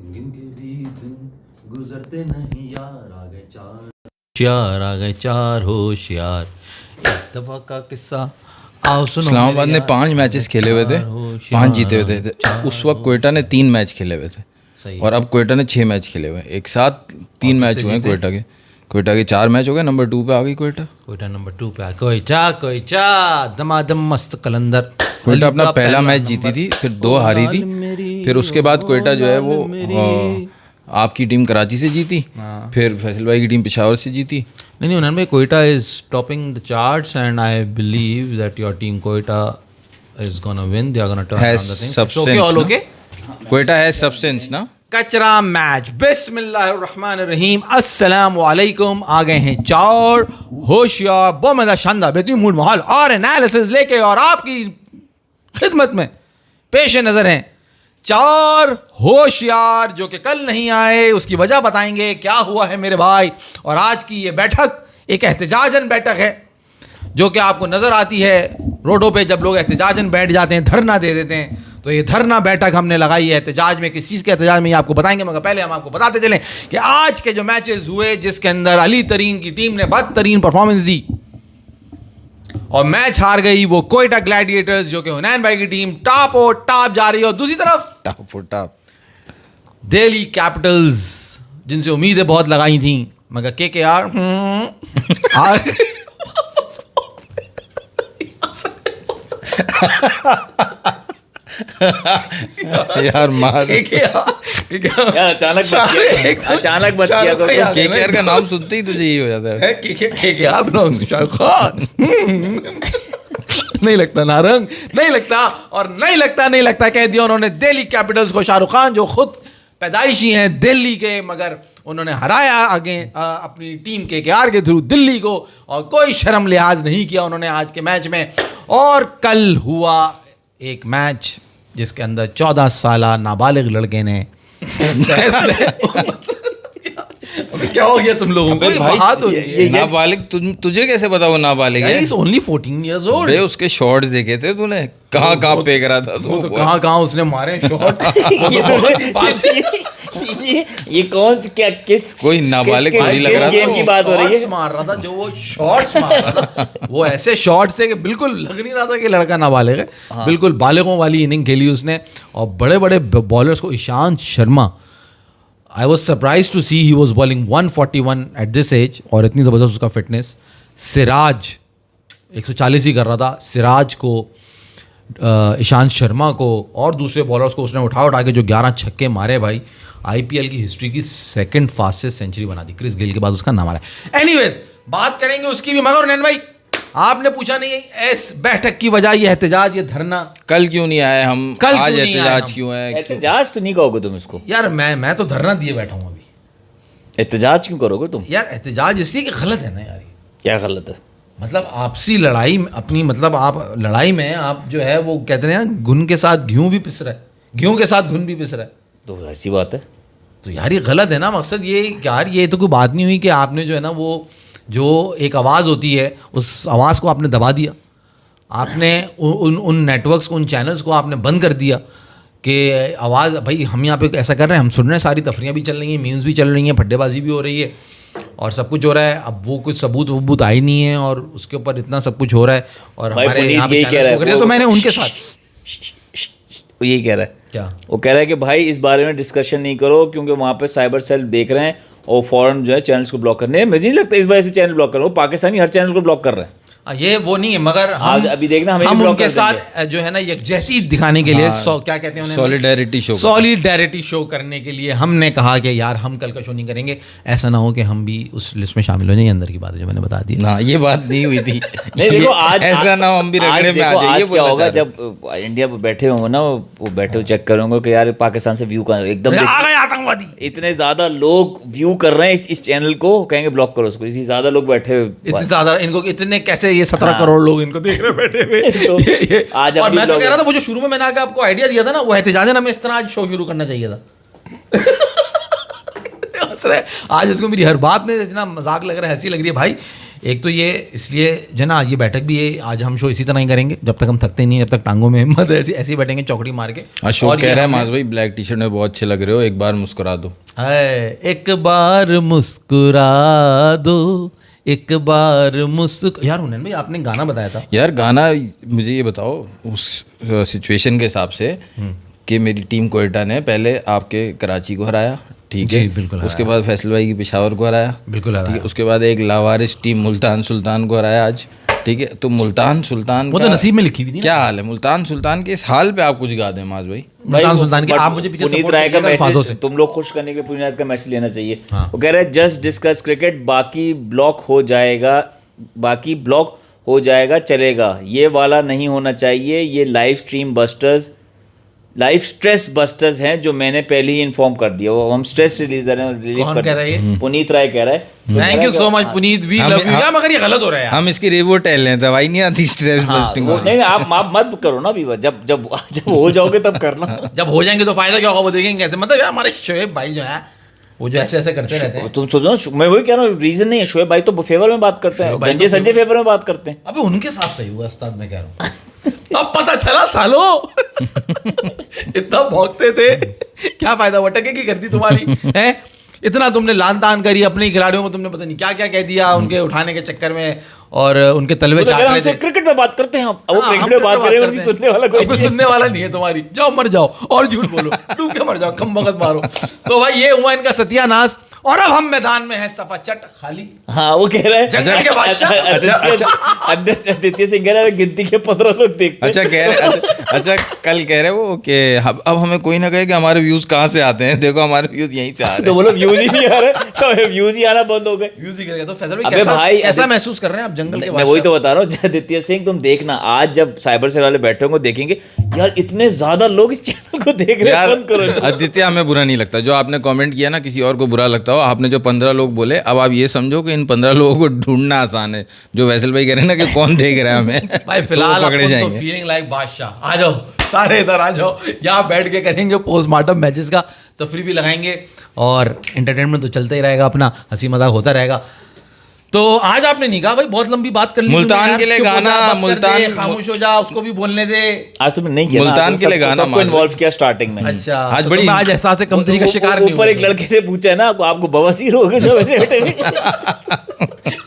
गिनके भी दिन गुजरते नहीं यार, आ गए चार होशियार। एक दफा का किस्सा आओ सुनो। इस्लामाबाद ने 5 मैचेस खेले हुए थे, 5 जीते हुए थे। उस वक्त कोयटा ने 3 मैच खेले हुए थे और अब कोयटा ने 6 मैच खेले हुए हैं। एक साथ 3 मैच हुए हैं कोयटा के 4 मैच हो गए। नंबर 2 पे आ गई कोयटा नंबर 2 पे कोयटा दमादम मस्त कलंदर। कोयटा अपना पहला मैच जीती थी, फिर 2 हारी थी। फिर उसके बाद कोयटा जो है वो आपकी टीम कराची से जीती, फिर फैसल भाई की टीम पेशावर से जीती। नहीं उन्होंने भाई Quetta is topping the charts and I believe that your team Quetta is gonna win, they are gonna turn around the thing. Substance all okay. Quetta है सबस्टेंस ना। कचरा मैच। बिस्मिल्लाहिर्रहमानिर्रहीम, अस्सलाम वालेकुम। आ गए हैं 4 होशियार बहुत शानदार बेहतरीन मूड माहौल और एनालिसिस लेके और आपकी खिदमत में पेश नजर हैं 4 होशियार जो कि कल नहीं आए। उसकी वजह बताएंगे क्या हुआ है मेरे भाई। और आज की ये बैठक एक एहतजाजन बैठक है जो कि आपको नजर आती है रोडों पे जब लोग एहतजाजन बैठ जाते हैं, धरना दे देते हैं। तो ये धरना बैठक हमने लगाई है एहतजाज में। किस चीज़ के एहतजाज में ये आपको बताएंगे, मगर पहले हम आपको बताते चलें कि आज के जो मैचेस हुए जिसके अंदर अली तरीन की टीम ने बदतरीन परफॉर्मेंस दी और मैच हार गई, वो कोयटा ग्लैडिएटर्स जो कि हुनैन भाई की टीम टॉप और टॉप जा रही है। और दूसरी तरफ टॉप दिल्ली कैपिटल्स जिनसे उम्मीदें बहुत लगाई थी मगर केकेआर हार यार मार अचानक मत किया करो। केकेआर का नाम सुनते ही तुझे ये हो जाता है। केकेआर शाहरुख खान नहीं लगता नारंग, नहीं लगता और नहीं लगता कह दिया उन्होंने दिल्ली कैपिटल्स को। शाहरुख खान जो खुद पैदाइशी हैं दिल्ली के मगर उन्होंने हराया आगे अपनी टीम केकेआर के थ्रू दिल्ली को और कोई शर्म लिहाज नहीं किया उन्होंने आज के मैच में। और कल हुआ एक मैच जिसके अंदर 14 साला नाबालिग लड़के ने क्या हो गया तुम लोगों को? भाई नाबालिग तुझे कैसे पता वो नाबालिग है? Only 14 years old। बे उसके शॉट्स देखे थे तूने? कहाँ फेंक रहा था तो कहाँ उसने मारे शॉट्स। ये कौन क्या किस कोई नाबालिग नहीं लग रहा था। गेम की बात हो रही है। मार रहा था जो वो शॉट्स मार रहा था वो ऐसे शॉट्स थे कि बिल्कुल लग नहीं रहा था कि लड़का नाबालिग है। बिल्कुल बालिगों वाली इनिंग खेली उसने और बड़े बड़े बॉलर्स को। Ishant Sharma, I was surprise to see he was bowling 141 at this age और इतनी ज़बरदस्त उसका फिटनेस। सिराज 140 ही कर रहा था। सिराज को, ईशांत शर्मा को और दूसरे बॉलर्स को उसने उठा के जो 11 छक्के मारे भाई, आईपीएल की हिस्ट्री की 2nd फास्टेस्ट सेंचुरी बना दी। क्रिस गेल के बाद उसका नाम आ रहा है। एनीवेज बात करेंगे उसकी भी मगर नैन भाई आपने पूछा नहीं इस बैठक की वजह ये एहतजाज ये धरना कल क्यों नहीं आए हम? कल आज एहतजाज क्यों है? एहतजाज तो नहीं कहोगे तुम इसको यार। मैं तो धरना दिए बैठा हूँ अभी। एहतजाज क्यों करोगे तुम? यार एहतजाज इसलिए कि गलत है ना यार। क्या गलत है? मतलब आपसी लड़ाई अपनी मतलब आप लड़ाई में आप जो है वो कहते हैं घुन के साथ घी भी पिस रहा है, घी के साथ घुन भी पिस रहा है। तो ऐसी बात है तो यार ये गलत है ना। मकसद ये यार ये तो कोई बात नहीं हुई कि आपने जो है ना वो जो एक आवाज़ होती है उस आवाज़ को आपने दबा दिया। आपने उन नेटवर्क्स को, उन चैनल्स को आपने बंद कर दिया कि आवाज़ भाई हम यहाँ पे ऐसा कर रहे हैं, हम सुन रहे हैं, सारी तफरियाँ भी चल रही हैं, मीम्स भी चल रही हैं, फड्डेबाजी भी हो रही है और सब कुछ हो रहा है। अब वो कुछ सबूत आए नहीं है और उसके ऊपर इतना सब कुछ हो रहा है और हमारे यहाँ पे चैनल्स तो मैंने उनके साथ वो यही कह रहा है। क्या वो कह रहा है कि भाई इस बारे में डिस्कशन नहीं करो क्योंकि वहाँ पे साइबर सेल देख रहे हैं और फौरन जो है चैनल्स को ब्लॉक करने। मुझे नहीं लगता इस वजह से चैनल ब्लॉक कर रहे हैं। वो पाकिस्तानी हर चैनल को ब्लॉक कर रहे हैं। ये वो नहीं है मगर आज अभी देखना हम उनके साथ जो है ना यकजहती दिखाने के लिए क्या कहते हैं उन्हें सॉलिडेरिटी शो करने के लिए हमने कहा कि यार हम कल का शो नहीं करेंगे। ऐसा ना हो कि हम भी उस लिस्ट में शामिल हो जाए। अंदर की बात है जो मैंने बता दी ना, ये बात नहीं हुई थी। नहीं देखो आज ऐसा ना हो हम भी रगड़े में आ जाइए। क्या होगा जब इंडिया पर बैठे होंगे ना, वो बैठे हुए चेक करेंगे कि यार पाकिस्तान से व्यू का एकदम आतंकवादी इतने ज्यादा लोग व्यू कर रहे हैं इस चैनल को, कहेंगे ब्लॉक करो उसको। इतनी ज्यादा लोग बैठे हुए, इतने ज्यादा इनको इतने कैसे ये 17 करोड़ लोग इनको देख रहे बैठे हुए। आज और मैं तो कह रहा था वो जो शुरू में मैंने आपको आइडिया दिया था ना वो एहतजाजन हमें इस तरह आज शो शुरू करना चाहिए था। आज इसको मेरी हर बात में इतना मजाक लग रहा है, हंसी लग रही है भाई। एक तो ये इसलिए जना ये बैठक भी है, आज हम शो इसी तरह ही करेंगे जब तक हम थकते नहीं, जब तक टांगों में हिम्मत है, ऐसे ही बैठेंगे चौकड़ी मार के। अशोक कह रहा है माज भाई ब्लैक टी शर्ट में बहुत अच्छे लग रहे हो, एक बार मुस्कुरा दो। है एक बार मुस्कुरा दो, एक बार यार हुनैन भाई आपने गाना बताया था यार, गाना मुझे ये बताओ उस सिचुएशन के हिसाब से कि मेरी टीम कोयटा ने पहले आपके कराची को हराया, ठीक है, बिल्कुल उसके बाद फैसल भाई की पेशावर को हराया, बिल्कुल ठीक है, उसके बाद एक लावारिस टीम मुल्तान सुल्तान को हराया आज, ठीक है। तो मुल्तान सुल्तान वो तो नसीब में लिखी हुई थी क्या हाल है मुल्तान सुल्तान के इस हाल पे आप कुछ गा दें माज भाई? मुल्तान सुल्तान के आप मुझे पीछे पुनीत support राय का कीजिएगा अल्फाजों से। मैसेज तुम लोग खुश करने के पुनीत राय का मैसेज लेना चाहिए। वो कह रहे हैं जस्ट डिस्कस क्रिकेट, बाकी ब्लॉक हो जाएगा चलेगा, ये वाला नहीं होना चाहिए। ये लाइव स्ट्रेस बस्टर्स हैं जो मैंने पहले ही इन्फॉर्म कर दिया। वो हम स्ट्रेस रिलीजर हैं, रिलीफ कौन कर कह रहा है ये? पुनीत राय कह रहा है। Thank you so much Puneet, we love you. मगर ये गलत हो रहा है यार। हम इसकी रिवोटेल लें, दवाई नहीं आती स्ट्रेस बस्टिंग। नहीं आप मत करो ना अभी, जब हो जाओगे तब करना। जब हो जाएंगे तो फायदा क्या होगा वो देखेंगे कैसे। मतलब यार हमारे शोएब भाई जो है वो जो ऐसे करते रहते हैं। तुम सोचो ना, मैं वही कह रहा हूँ, रीजन नहीं है। शोएब भाई तो फेवर में बात करते हैं, संजय फेवर में बात करते हैं। अबे उनके साथ सही हुआ उस्ताद, मैं कह रहा हूँ। अब पता चला सालो इतना भौंकते थे, क्या फायदा हुआ, टके की करती तुम्हारी है। इतना तुमने लान तान करी अपने खिलाड़ियों को, तुमने पता नहीं क्या क्या कह दिया उनके उठाने के चक्कर में, और उनके तलवे चाट रहे थे। क्रिकेट में बात करते हैं अब वो क्रिकेट में बात करें, उनकी सुनने वाला कोई सुनने वाला नहीं है तुम्हारी। जाओ मर जाओ और झूठ बोलो, डूब के मर जाओ, खम बगत मारो। तो भाई ये हुआ इनका सत्यानाश, और अब हम मैदान में हैं सफा चट खाली। हाँ वो कह रहे हैं जंगल के बादशाह आदित्य सिंह कह रहे हैं गिनती के 15 लोग देखते हैं। अच्छा कह रहे अच्छा कल कह रहे वो कि अब हमें कोई ना कहे कि हमारे व्यूज कहाँ से आते हैं, देखो हमारे व्यूज यहीं से आ रहे तो बोलो व्यूज ही नहीं आ रहे, तो व्यूज ही आना बंद हो गए। व्यूज ही कर। तो फैजल अबे भाई भाई, ऐसा महसूस कर रहे हैं आप जंगल के मैं वही तो बता रहा हूँ आदित्य सिंह, तुम देखना आज जब साइबर सेल वाले बैठे होंगे देखेंगे यार इतने ज्यादा लोग इस चैनल को देख रहे हैं। बंद करो। आदित्य हमें बुरा नहीं लगता, जो आपने कमेंट किया ना किसी और को बुरा लगता हो। आपने जो 15 लोग बोले, अब आप ये समझो कि इन 15 लोगों को ढूंढना आसान है। जो वैसल भाई कह रहे हैं ना कि कौन देख रहा है हमें, भाई फिलहाल पकड़े जाएंगे। फीलिंग लाइक बादशाह। आ जाओ सारे इधर आ जाओ, यहाँ बैठ के करेंगे पोस्टमार्टम मैचेस का तफरी भी लगाएंगे, और एंटरटेनमेंट तो चलता ही रहेगा, अपना हंसी मजाक होता रहेगा। तो आज आपने नहीं कहा भाई, बहुत लंबी बात कर ली मुल्तान के लिए गाना, मुल्तान खामोश हो जा, उसको भी बोलने दे। आज तुमने नहीं किया, मुल्तान के लिए गाना सबको इन्वॉल्व किया स्टार्टिंग में। अच्छा आज तो बड़ी आज एहसास कमतरी का शिकार नहीं ऊपर एक लड़के ने पूछा है ना आपको बवासीर हो गए जो वैसे बैठे।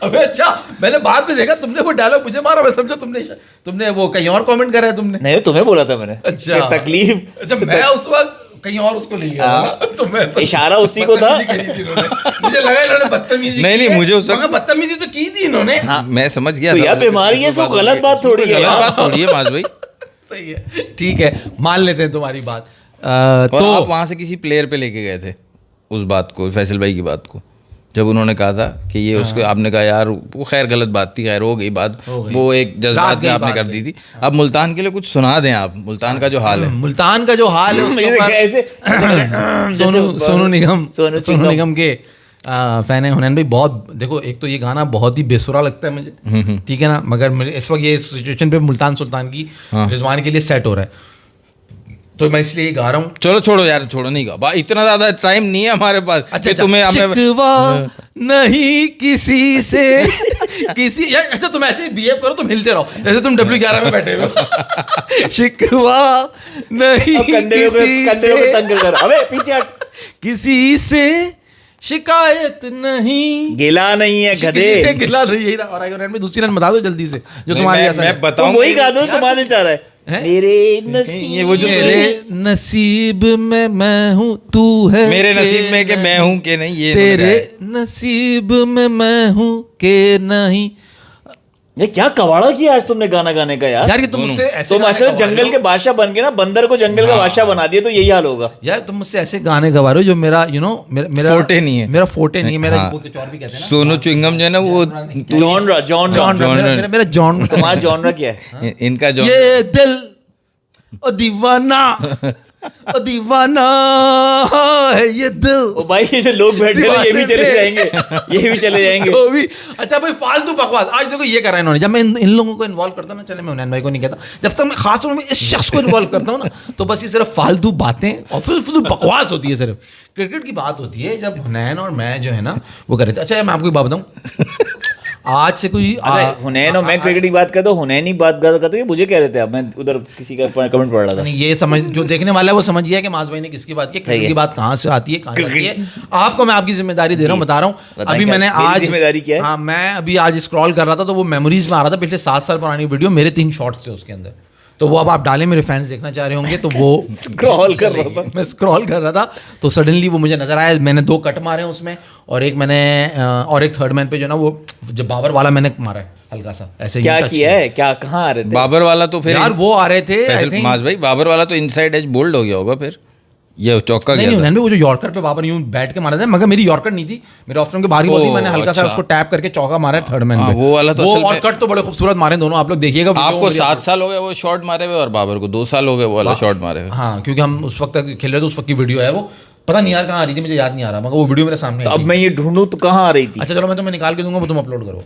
अबे अच्छा, मैंने बाद में देखा तुमने वो डायलॉग मुझे मारा, मैं समझा तुमने वो कहीं और कमेंट कर रहा है तुमने। नहीं तुम्हें बोला था मैंने। अच्छा तकलीफ। अच्छा मैं उस वक्त कहीं और उसको ले गया तो मैं इशारा उसी को था। मुझे लगा इन्होंने बदतमीजी नहीं मुझे उस वक्त बदतमीजी तो की थी इन्होंने। मैं समझ गया तो यार बीमारी है, इसमें गलत बात थोड़ी है। गलत बात थोड़ी है माज भाई। सही है, ठीक है, मान लेते हैं तुम्हारी बात। तो आप वहां से किसी प्लेयर पे लेके गए थे उस बात को, फैसल भाई की बात को, जब उन्होंने कहा था कि ये उसको, आपने कहा यार वो खैर गलत बात थी, खैर हो गई बात, वो एक जज्बात में आपने कर दी थी। अब मुल्तान के लिए कुछ सुना दें आप, मुल्तान का जो हाल है। मुल्तान का जो हाल है सोनू निगम के फैन है हुनैन भाई बहुत। देखो एक तो ये गाना बहुत ही बेसुरा लगता है मुझे, ठीक है ना, मगर मेरे इस वक्त ये सिचुएशन पे मुल्तान सुल्तान की रिजवान के लिए सेट हो रहा है, तो मैं इसलिए गा रहा हूँ। चलो छोड़ो यार, छोड़ो नहीं गा, इतना ज्यादा टाइम नहीं है हमारे पास। अच्छा, तुम्हें शिकवा नहीं किसी से किसी यार, अच्छा तुम ऐसे बिहेव करो, तुम हिलते रहो जैसे तुम W11 में बैठे हो। शिकवा नहीं किसी से शिकायत नहीं, गिला नहीं है गधे से गिला नहीं है। और दूसरी रन बता दो जल्दी से जो तुम्हारी मैं बताऊं, वही गा दो तुम्हारे चाह रहा है। मेरे नसीब में मैं हूँ तू है, मेरे नसीब में कि मैं हूँ कि नहीं, ये तेरे नसीब में मैं हूँ कि नहीं। ये क्या कवाड़ा किया आज तुमने गाना गाने का यार ये तुम मुझसे ऐसे तुम ऐसे जंगल के बादशाह बन के ना बंदर को जंगल का बादशाह बना दिए, तो यही हाल होगा यार। तुम मुझसे ऐसे गाने गवा रहे हो जो मेरा मेरा फोटे नहीं है, मेरा फोटे नहीं है, मेरा वो कुछ और भी कहते हैं ना, सोनू च्युइंगम जो है ना वो जॉनरा मेरा जॉन। तुम्हारा जॉनरा क्या है? इनका जॉन ये दिल ओ दीवाना ओ दीवाना है ये दिल। ओ भाई ये जो लोग बैठे हैं ये भी चले जाएंगे, ये भी चले जाएंगे। तो भी अच्छा भाई फालतू बकवास। आज देखो ये कर रहा है इन्होंने, जब मैं इन लोगों को इन्वॉल्व करता हूँ ना, चले मैं हुनैन भाई को नहीं कहता, जब तक मैं खास तौर में इस शख्स को इन्वॉल्व करता हूँ ना, तो बस ये सिर्फ फालतू बातें और फिर बकवास होती है। सिर्फ क्रिकेट की बात होती है जब हुनैन और मैं जो है ना वो कर रहे थे। अच्छा मैं आपको एक बात बताऊँ, आज से कोई अच्छा हुनैन और मैं क्रिकेट की बात करता हूँ, हुनैन ही बात करते मुझे कह रहे थे आप, मैं उधर किसी का कमेंट पढ़ रहा था। नहीं, ये समझ, जो देखने वाला है वो समझ गया कि माज भाई ने किसकी बात की, क्रिकेट की बात कहाँ से आती है, कहाँ जाती है। आपको मैं आपकी जिम्मेदारी दे रहा हूँ, बता रहा हूँ। अभी मैंने आज जिम्मेदारी क्या है? हाँ, मैं अभी आज स्क्रॉल कर रहा था तो वो मेमोरीज में आ रहा था, पिछले 7 साल पुरानी वीडियो, मेरे 3 शॉट्स थे उसके अंदर, तो वो अब आप डालें, मेरे फैंस देखना चाह रहे होंगे तो वो स्क्रॉल कर रहा था, मैं स्क्रॉल कर रहा था तो सडनली वो मुझे नजर आया। मैंने 2 कट मारे हैं उसमें, और एक मैंने और एक थर्ड मैन पे जो ना वो जब बाबर वाला मैंने मारा है हल्का सा ऐसे। क्या किया है, क्या कहाँ आ रहे थे बाबर वाला? तो फिर यार वो आ रहे थे माज भाई, बाबर वाला तो इनसाइड एज बोल्ड हो गया होगा, फिर ये चौका गया था। नहीं, वो जो यॉर्कर पे बाबर यूं बैठ के मारा था, मगर मेरी यॉर्कर नहीं थी, मेरे ऑफ स्टंप के बाहर ही बोली, मैंने हल्का सा उसको टैप करके चौका मारा है थर्ड मैन पे। वो वाला तो वो असल और में कट तो बड़े खूबसूरत मारे दोनों, आप लोग देखिएगा। आपको 7 साल हो गए वो शॉट मारे हुए, और बाबर को 2 साल हो गए वो वाला शॉट मारे हुए। हाँ, क्योंकि हम उस वक्त खेल रहे थे, उस वक्त की वीडियो है वो, पता नहीं यार कहाँ आ रही थी, मुझे याद नहीं आ रहा, मगर वो वीडियो मेरे सामने तो अब मैं ये ढूंढूं तो कहाँ आ रही थी? अच्छा चलो, मैं तुम्हें निकाल के दूंगा, वो तुम अपलोड करो।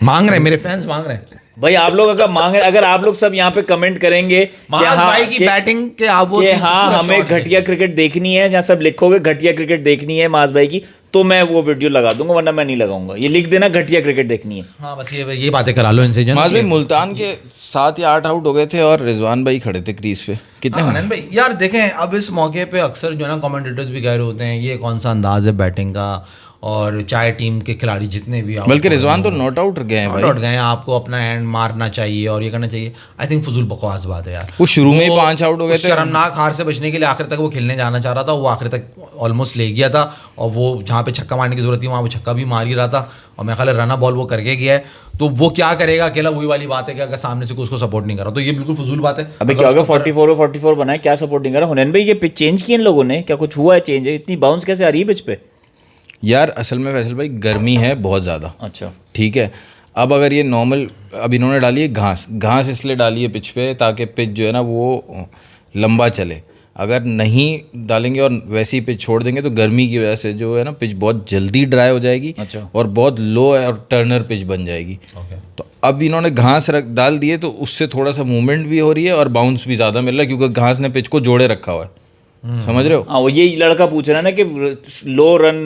मांग रहे हैं मेरे फैंस, मांग रहे हैं भाई आप लोग अगर मांगे, अगर आप लोग सब यहाँ पे कमेंट करेंगे माज भाई की बैटिंग के, आप वो हाँ हमें घटिया क्रिकेट देखनी है, जहाँ सब लिखोगे घटिया क्रिकेट देखनी है माज भाई की, तो मैं वो वीडियो लगा दूंगा, वरना मैं नहीं लगाऊंगा। ये लिख देना घटिया क्रिकेट देखनी है। हाँ, बस ये बातें करा लो इनसे। माज भाई मुल्तान के 7 या 8 आउट हो गए थे और रिजवान भाई खड़े थे क्रीज पे, कितने आनंद भाई यार देखें, अब इस मौके पे अक्सर जो है ना कमेंटेटर्स भी कह रहे होते हैं ये कौन सा अंदाज है बैटिंग का, और चाहे टीम के खिलाड़ी जितने भी, बल्कि रिजवान तो नॉट आउट गए हैं भाई, नॉट आउट गए हैं, आपको अपना एंड मारना चाहिए और ये करना चाहिए। आई थिंक फजूल बकवास बात है यार। वो शुरू में ही 5 आउट हो गए थे। शर्मनाक हार से बचने के लिए आखिर तक वो खेलने जाना चाह रहा था, वो आखिर तक ऑलमोस्ट ले गया था, और वो जहाँ पे छक्का मारने की जरूरत थी वहाँ वो छक्का भी मार ही रहा था, और मेरे ख्याल रना बॉल वो करके गया है, तो वो क्या करेगा अकेला, वही वाली बात है कि अगर सामने से कोई उसको सपोर्ट नहीं कर रहा तो ये बिल्कुल फजूल बात है। अभी क्या होगा, 44 और 44 बनाए, क्या सपोर्ट नहीं कर रहा? हुनैन भाई ये पिच चेंज किए इन लोगों ने, क्या कुछ हुआ है चेंज है? इतनी बाउंस कैसे आ रही है पिच पे? यार असल में फैसल भाई गर्मी है बहुत ज़्यादा, अच्छा ठीक है। अब अगर ये नॉर्मल, अब इन्होंने डाली है घास इसलिए डाली है पिच पे ताकि पिच जो है ना वो लंबा चले। अगर नहीं डालेंगे और वैसी पिच छोड़ देंगे तो गर्मी की वजह से जो है ना पिच बहुत जल्दी ड्राई हो जाएगी, अच्छा, और बहुत लो और टर्नर पिच बन जाएगी। तो अब इन्होंने घास डाल दिए तो उससे थोड़ा सा मूवमेंट भी हो रही है और बाउंस भी ज़्यादा मिल रहा है, क्योंकि घास ने पिच को जोड़े रखा हुआ है। समझ रहे हो? हाँ, वो ये लड़का पूछ रहा है ना कि लो रन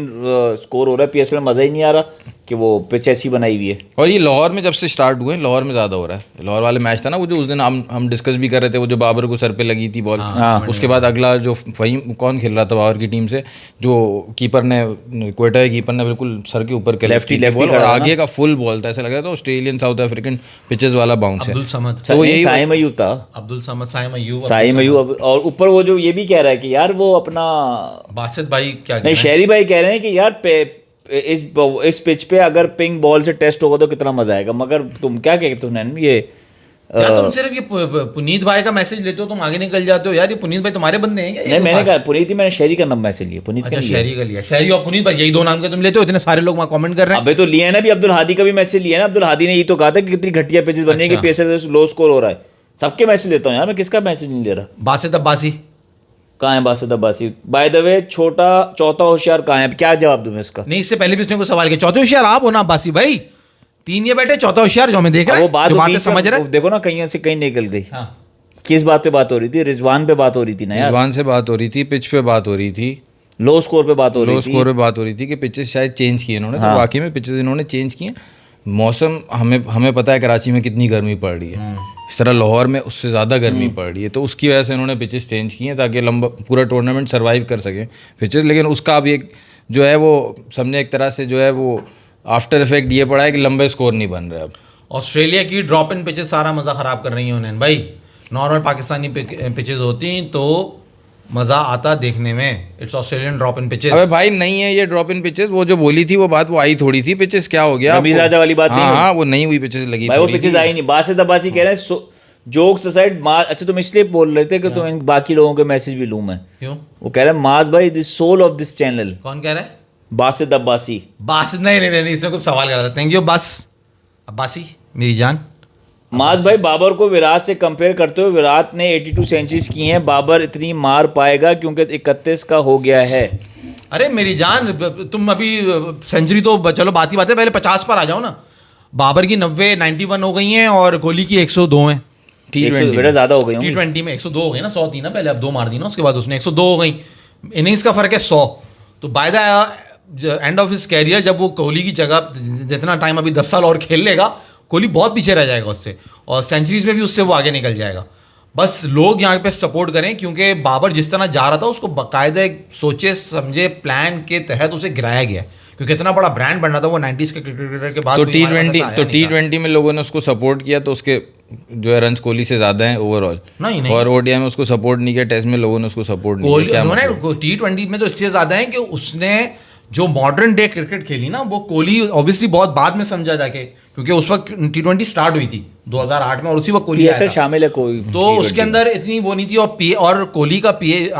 स्कोर हो रहा है पीएसएल में, मजा ही नहीं आ रहा कि वो पिच ऐसी बनाई हुई है। और ये लाहौर में जब से स्टार्ट हुए हैं, लाहौर में ज़्यादा हो रहा है। लाहौर वाले मैच था ना वो, जो उस दिन हम डिस्कस भी कर रहे थे, वो जो बाबर को सर पे लगी थी बॉल, उसके बाद अगला जो फहीम कौन खेल रहा था बाबर की टीम से, जो कीपर ने, क्वेटा के कीपर ने बिल्कुल सर के ऊपर लेफ्टी बॉल, और आगे का फुल बॉल था, ऐसा लग रहा था ऑस्ट्रेलियन साउथ अफ्रीकन पिचेस वाला बाउंस है। अब्दुल समद, तो यही साइम अयूब था, अब्दुल समद, साइम अयूब। और ऊपर वो जो ये भी कह रहा है कि यार वो अपना बासित भाई क्या नहीं, शहरी भाई कह रहे हैं कि यार इस पिच पे अगर पिंक बॉल से टेस्ट होगा तो कितना मजा आएगा। मगर तुम क्या कहते हो नैन, ये यार तुम सिर्फ ये पुनीत भाई का मैसेज लेते हो, तुम आगे निकल जाते हो यार। ये पुनीत भाई तुम्हारे बंदे हैं क्या? नहीं, मैंने कहा पुनीत ही, मैंने शहरी का नाम मैसेज लिया, पुनीत अच्छा शहरी का लिया, शहरी और पुनीत भाई यही 2 नाम के तुम लेते हो, इतने सारे लोग वहाँ कमेंट कर रहे हैं। अबे तो लिया है ना, भी अब्दुल हादी का भी मैसेज लिया है ना। अब्दुल हादी ने ये तो कहा था कि कितनी घटिया पिचेस बनी है कि पीएसएल लो स्कोर हो रहा है। सबके मैसेज लेता हूँ यार मैं, किसका मैसेज नहीं ले रहा। बासित अब्बासी कहाँ है? Basit Abbasi by the way, चौथा होशियार कहाँ है? क्या जवाब दूं मैं इसका? नहीं, इससे पहले भी उसने को सवाल किया, चौथे होशियार आप हो ना अब्बासी भाई, 3 ये बैठे, चौथा होशियार जो मैं देख रहा वो हूं, बात जो बातें समझ रहे। देखो ना, कहीं से कहीं निकल गई। हाँ, किस बात पे बात हो रही थी? रिजवान पे बात हो रही थी ना यार, रिजवान से बात हो रही थी, पिच पे बात हो रही थी, लो स्कोर पे बात हो रही लो थी, स्कोर पे बात हो रही थी कि पिचेस शायद चेंज किए इन्होंने। तो वाकई में पिचेस इन्होंने चेंज किए। मौसम हमें पता है कराची में कितनी गर्मी पड़ रही है, इस तरह लाहौर में उससे ज़्यादा गर्मी पड़ रही है, तो उसकी वजह से इन्होंने पिचेस चेंज किए ताकि लंबा पूरा टूर्नामेंट सर्वाइव कर सके पिचेस। लेकिन उसका अब एक जो है वो सबने एक तरह से जो है वो आफ्टर इफेक्ट ये पड़ा है कि लंबे स्कोर नहीं बन रहे। अब ऑस्ट्रेलिया की ड्रॉप इन पिचेस सारा मज़ा ख़राब कर रही हैं उन्हें भाई। नॉर्मल पाकिस्तानी पिचेस होती तो मज़ा आता देखने में, it's Australian drop in pitches. अबे भाई नहीं है ये ड्रॉप इन पिचेस, वो जो बोली थी वो बात वो आई थोड़ी थी, पिचेस क्या हो गया? रमीज राजा वाली बात नहीं हुई। हाँ वो नहीं हुई, पिचेस लगी भाई, वो पिचेस आई नहीं। बासित अब्बासी कह रहे हैं जोक्स असाइड, अच्छा तुम इसलिए बोल रहे थे कि तुम इन बाकी लोगों के मैसेज भी लूं मैं। क्यों? वो कह रहे हैं माज भाई this soul of this channel. कौन कह रहा है? बासित अब्बासी। बासित नहीं, इसने कुछ सवाल करा था। थैंक यू बस अब्बासी मेरी जान। माज भाई, बाबर को विराट से कंपेयर करते हो, विराट ने 82 सेंचुरीज की हैं, बाबर इतनी मार पाएगा क्योंकि 31 का हो गया है। अरे मेरी जान, तुम अभी सेंचुरी तो चलो बात ही बात है, पहले 50 पर आ जाओ ना। बाबर की 90 91 हो गई हैं और कोहली की 102 हैं। बेटा ज्यादा हो गई होंगी। T20 में 102 हो गई ना, 100 थी ना पहले, अब 2 मार दी ना उसके बाद उसने, 102 हो गई। इनिंग्स का फर्क है 100। तो by the end of his career जब वो कोहली की जगह जितना टाइम अभी 10 साल और खेल लेगा, कोहली बहुत पीछे रह जाएगा उससे, और सेंचुरीज में भी उससे वो आगे निकल जाएगा। बस लोग यहाँ पे सपोर्ट करें, क्योंकि बाबर जिस तरह जा रहा था उसको बाकायदा एक सोचे समझे प्लान के तहत उसे गिराया गया, क्योंकि इतना बड़ा ब्रांड बन रहा था वो 90s के क्रिकेटर के बाद। तो T20 में लोगों ने उसको सपोर्ट किया तो उसके जो है रन कोहली से ज्यादा हैं ओवरऑल। नहीं और ओडीआई में उसको सपोर्ट नहीं किया, टेस्ट में लोगों ने उसको सपोर्ट नहीं किया। उन्होंने T20 में तो इसलिए ज्यादा है कि उसने जो मॉडर्न डे क्रिकेट खेली ना, वो कोहली ऑब्वियसली बहुत बाद में समझा जाके, क्योंकि उस वक्त T20 स्टार्ट हुई थी 2008 में, और उसी वक्त कोहली आया था। शामिल है कोई, तो उसके अंदर इतनी वो नहीं थी। और कोहली का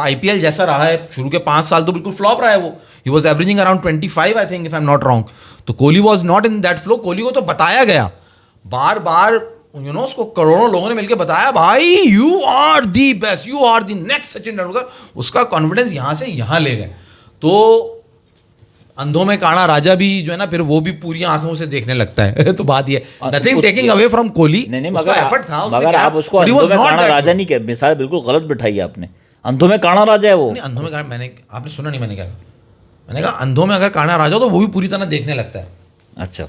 IPL जैसा रहा है शुरू के 5 साल तो बिल्कुल फ्लॉप रहा है वो। He was averaging around 25 I think if I am not wrong. तो Kohli was not in that flow. Kohli को तो बताया गया बार बार, उसको करोड़ों लोगों ने मिलकर बताया, भाई you are the best, you are the next Sachin Tendulkar. उसका कॉन्फिडेंस यहाँ से यहाँ ले गए। तो अंधों में काना राजा भी जो है ना, फिर वो भी पूरी आंखों से देखने लगता है। तो बात ये, nothing taking away from Kohli, नहीं मगर एफर्ट था, मगर आप उसको अंधों में काना राजा नहीं कह, मिसाल बिल्कुल गलत बिठाई आपने। अंधों में काना राजा है वो। अंधों में काना, आपने सुना नहीं मैंने क्या, मैंने कहा अंधों में अगर काना राजा हो तो वो भी पूरी तरह देखने लगता है। अच्छा,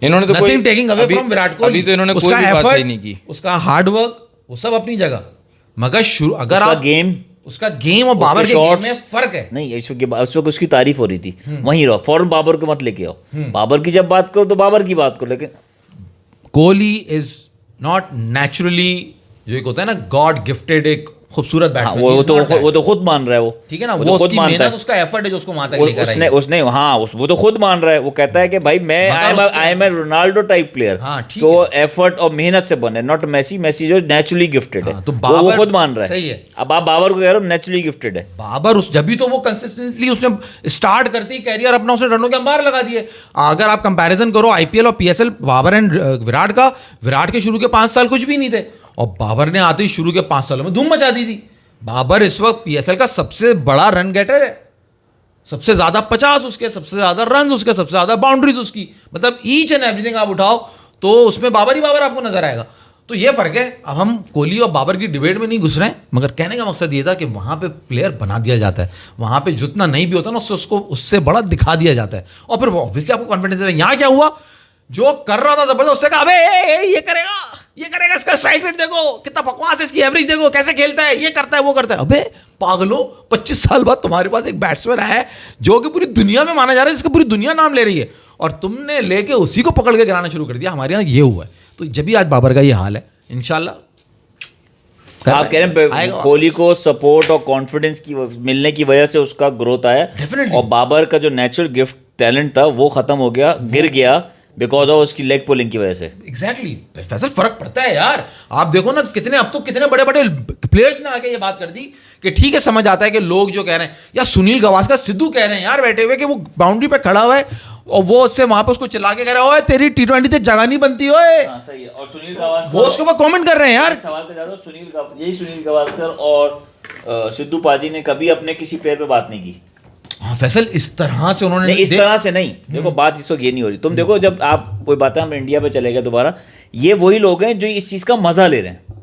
इन्होंने तो nothing taking away from Virat Kohli, अभी तो इन्होंने कोई भी बात सही नहीं की। उसका हार्ड वर्क वो सब अपनी जगह, मगर शुरू अगर आप उसका गेम और बाबर के गेम में फर्क है। नहीं, इस वक्त उसकी तारीफ हो रही थी, वहीं रहो, फौरन बाबर को मत लेके आओ। बाबर की जब बात करो तो बाबर की बात करो, लेकिन कोहली इज नॉट नेचुरली, जो एक होता है ना गॉड गिफ्टेड एक खूबसूरत बैट्समैन। वो तो खुद मान रहा है, वो ठीक है ना, वो उसकी मेहनत, उसका एफर्ट है जो उसको वहां तक लेकर उसने वो तो खुद मान रहा है। वो कहता है कि भाई मैं I am a Ronaldo type player, तो एफर्ट और मेहनत से बने, नॉट मेसी जो नेचुरली गिफ्टेड है। तो वो खुद मान रहा है। सही है। अब आप बाबर को कह रहे हो नेचुरली गिफ्टेड है। बाबर जब भी तो वो कंसिस्टेंटली उसने स्टार्ट करते ही कैरियर अपना उसने रनों के अंबार लगा दिए। अगर आप कंपैरिजन करो IPL और PSL, बाबर एंड विराट का, विराट के शुरू के 5 साल कुछ भी नहीं थे, और बाबर ने आते ही शुरू के 5 सालों में धूम मचा दी थी। बाबर इस वक्त PSL का सबसे बड़ा रन गेटर है, सबसे ज्यादा 50 उसके, सबसे ज्यादा रन उसके, सबसे ज्यादा बाउंड्रीज उसकी, मतलब ईच एंड एवरीथिंग आप उठाओ तो उसमें बाबर ही बाबर आपको नजर आएगा। तो ये फर्क है। अब हम कोहली और बाबर की डिबेट में नहीं घुस रहे हैं, मगर कहने का मकसद ये था कि वहां पे प्लेयर बना दिया जाता है, वहां पे जितना नहीं भी होता ना उसको उससे बड़ा दिखा दिया जाता है, और फिर वो ऑब्वियसली आपको कॉन्फिडेंस देता है। यहाँ क्या हुआ, जो कर रहा था जबरदस्त, उससे कहा अबे ये करेगा, इसका स्ट्राइक रेट देखो कितना बकवास है, इसकी एवरेज देखो कैसे खेलता है, ये करता है वो करता है। अबे पागलो, 25 साल बाद तुम्हारे पास एक बैट्समैन आया है जो कि पूरी दुनिया में माना जा रहा है, जिसका पूरी दुनिया नाम ले रही है, और तुमने लेके उसी को पकड़ के गिराना शुरू कर दिया। हमारे यहाँ ये हुआ है। तो जब भी आज बाबर का ये हाल है, इंशाल्लाह आप कह रहे हैं कोहली को सपोर्ट और कॉन्फिडेंस की मिलने की वजह से उसका ग्रोथ आया, और बाबर का जो नेचुरल गिफ्ट टैलेंट था वो खत्म हो गया, गिर गया बिकॉज ऑफ उसकी लेग पुलिंग की वजह से। एग्जैक्टली फैसल फर्क पड़ता है यार। आप देखो ना कितने, अब तो कितने बड़े बड़े प्लेयर्स ने आके ये बात कर दी कि ठीक है, समझ आता है कि लोग जो कह रहे हैं, या सुनील गावस्कर सिद्धू कह रहे हैं यार बैठे हुए कि वो बाउंड्री पे खड़ा हुआ है और वो उससे वहां पे उसको चिल्ला के कह रहा है तेरी T20 तक जगह नहीं बनती हो। सही है। और सुनील गावस्कर वो उसके ऊपर कमेंट कर रहे हैं यार। सवाल कर रहा हूं, सुनील गावस्कर और सिद्धू पाजी ने कभी अपने किसी प्लेयर पे बात नहीं की। हाँ फैसल, इस तरह से उन्होंने इस तरह से नहीं। देखो बात इस वक्त ये नहीं हो रही। तुम देखो जब आप कोई बात है, हम इंडिया पे चले गए दोबारा, ये वही लोग हैं जो इस चीज का मजा ले रहे हैं।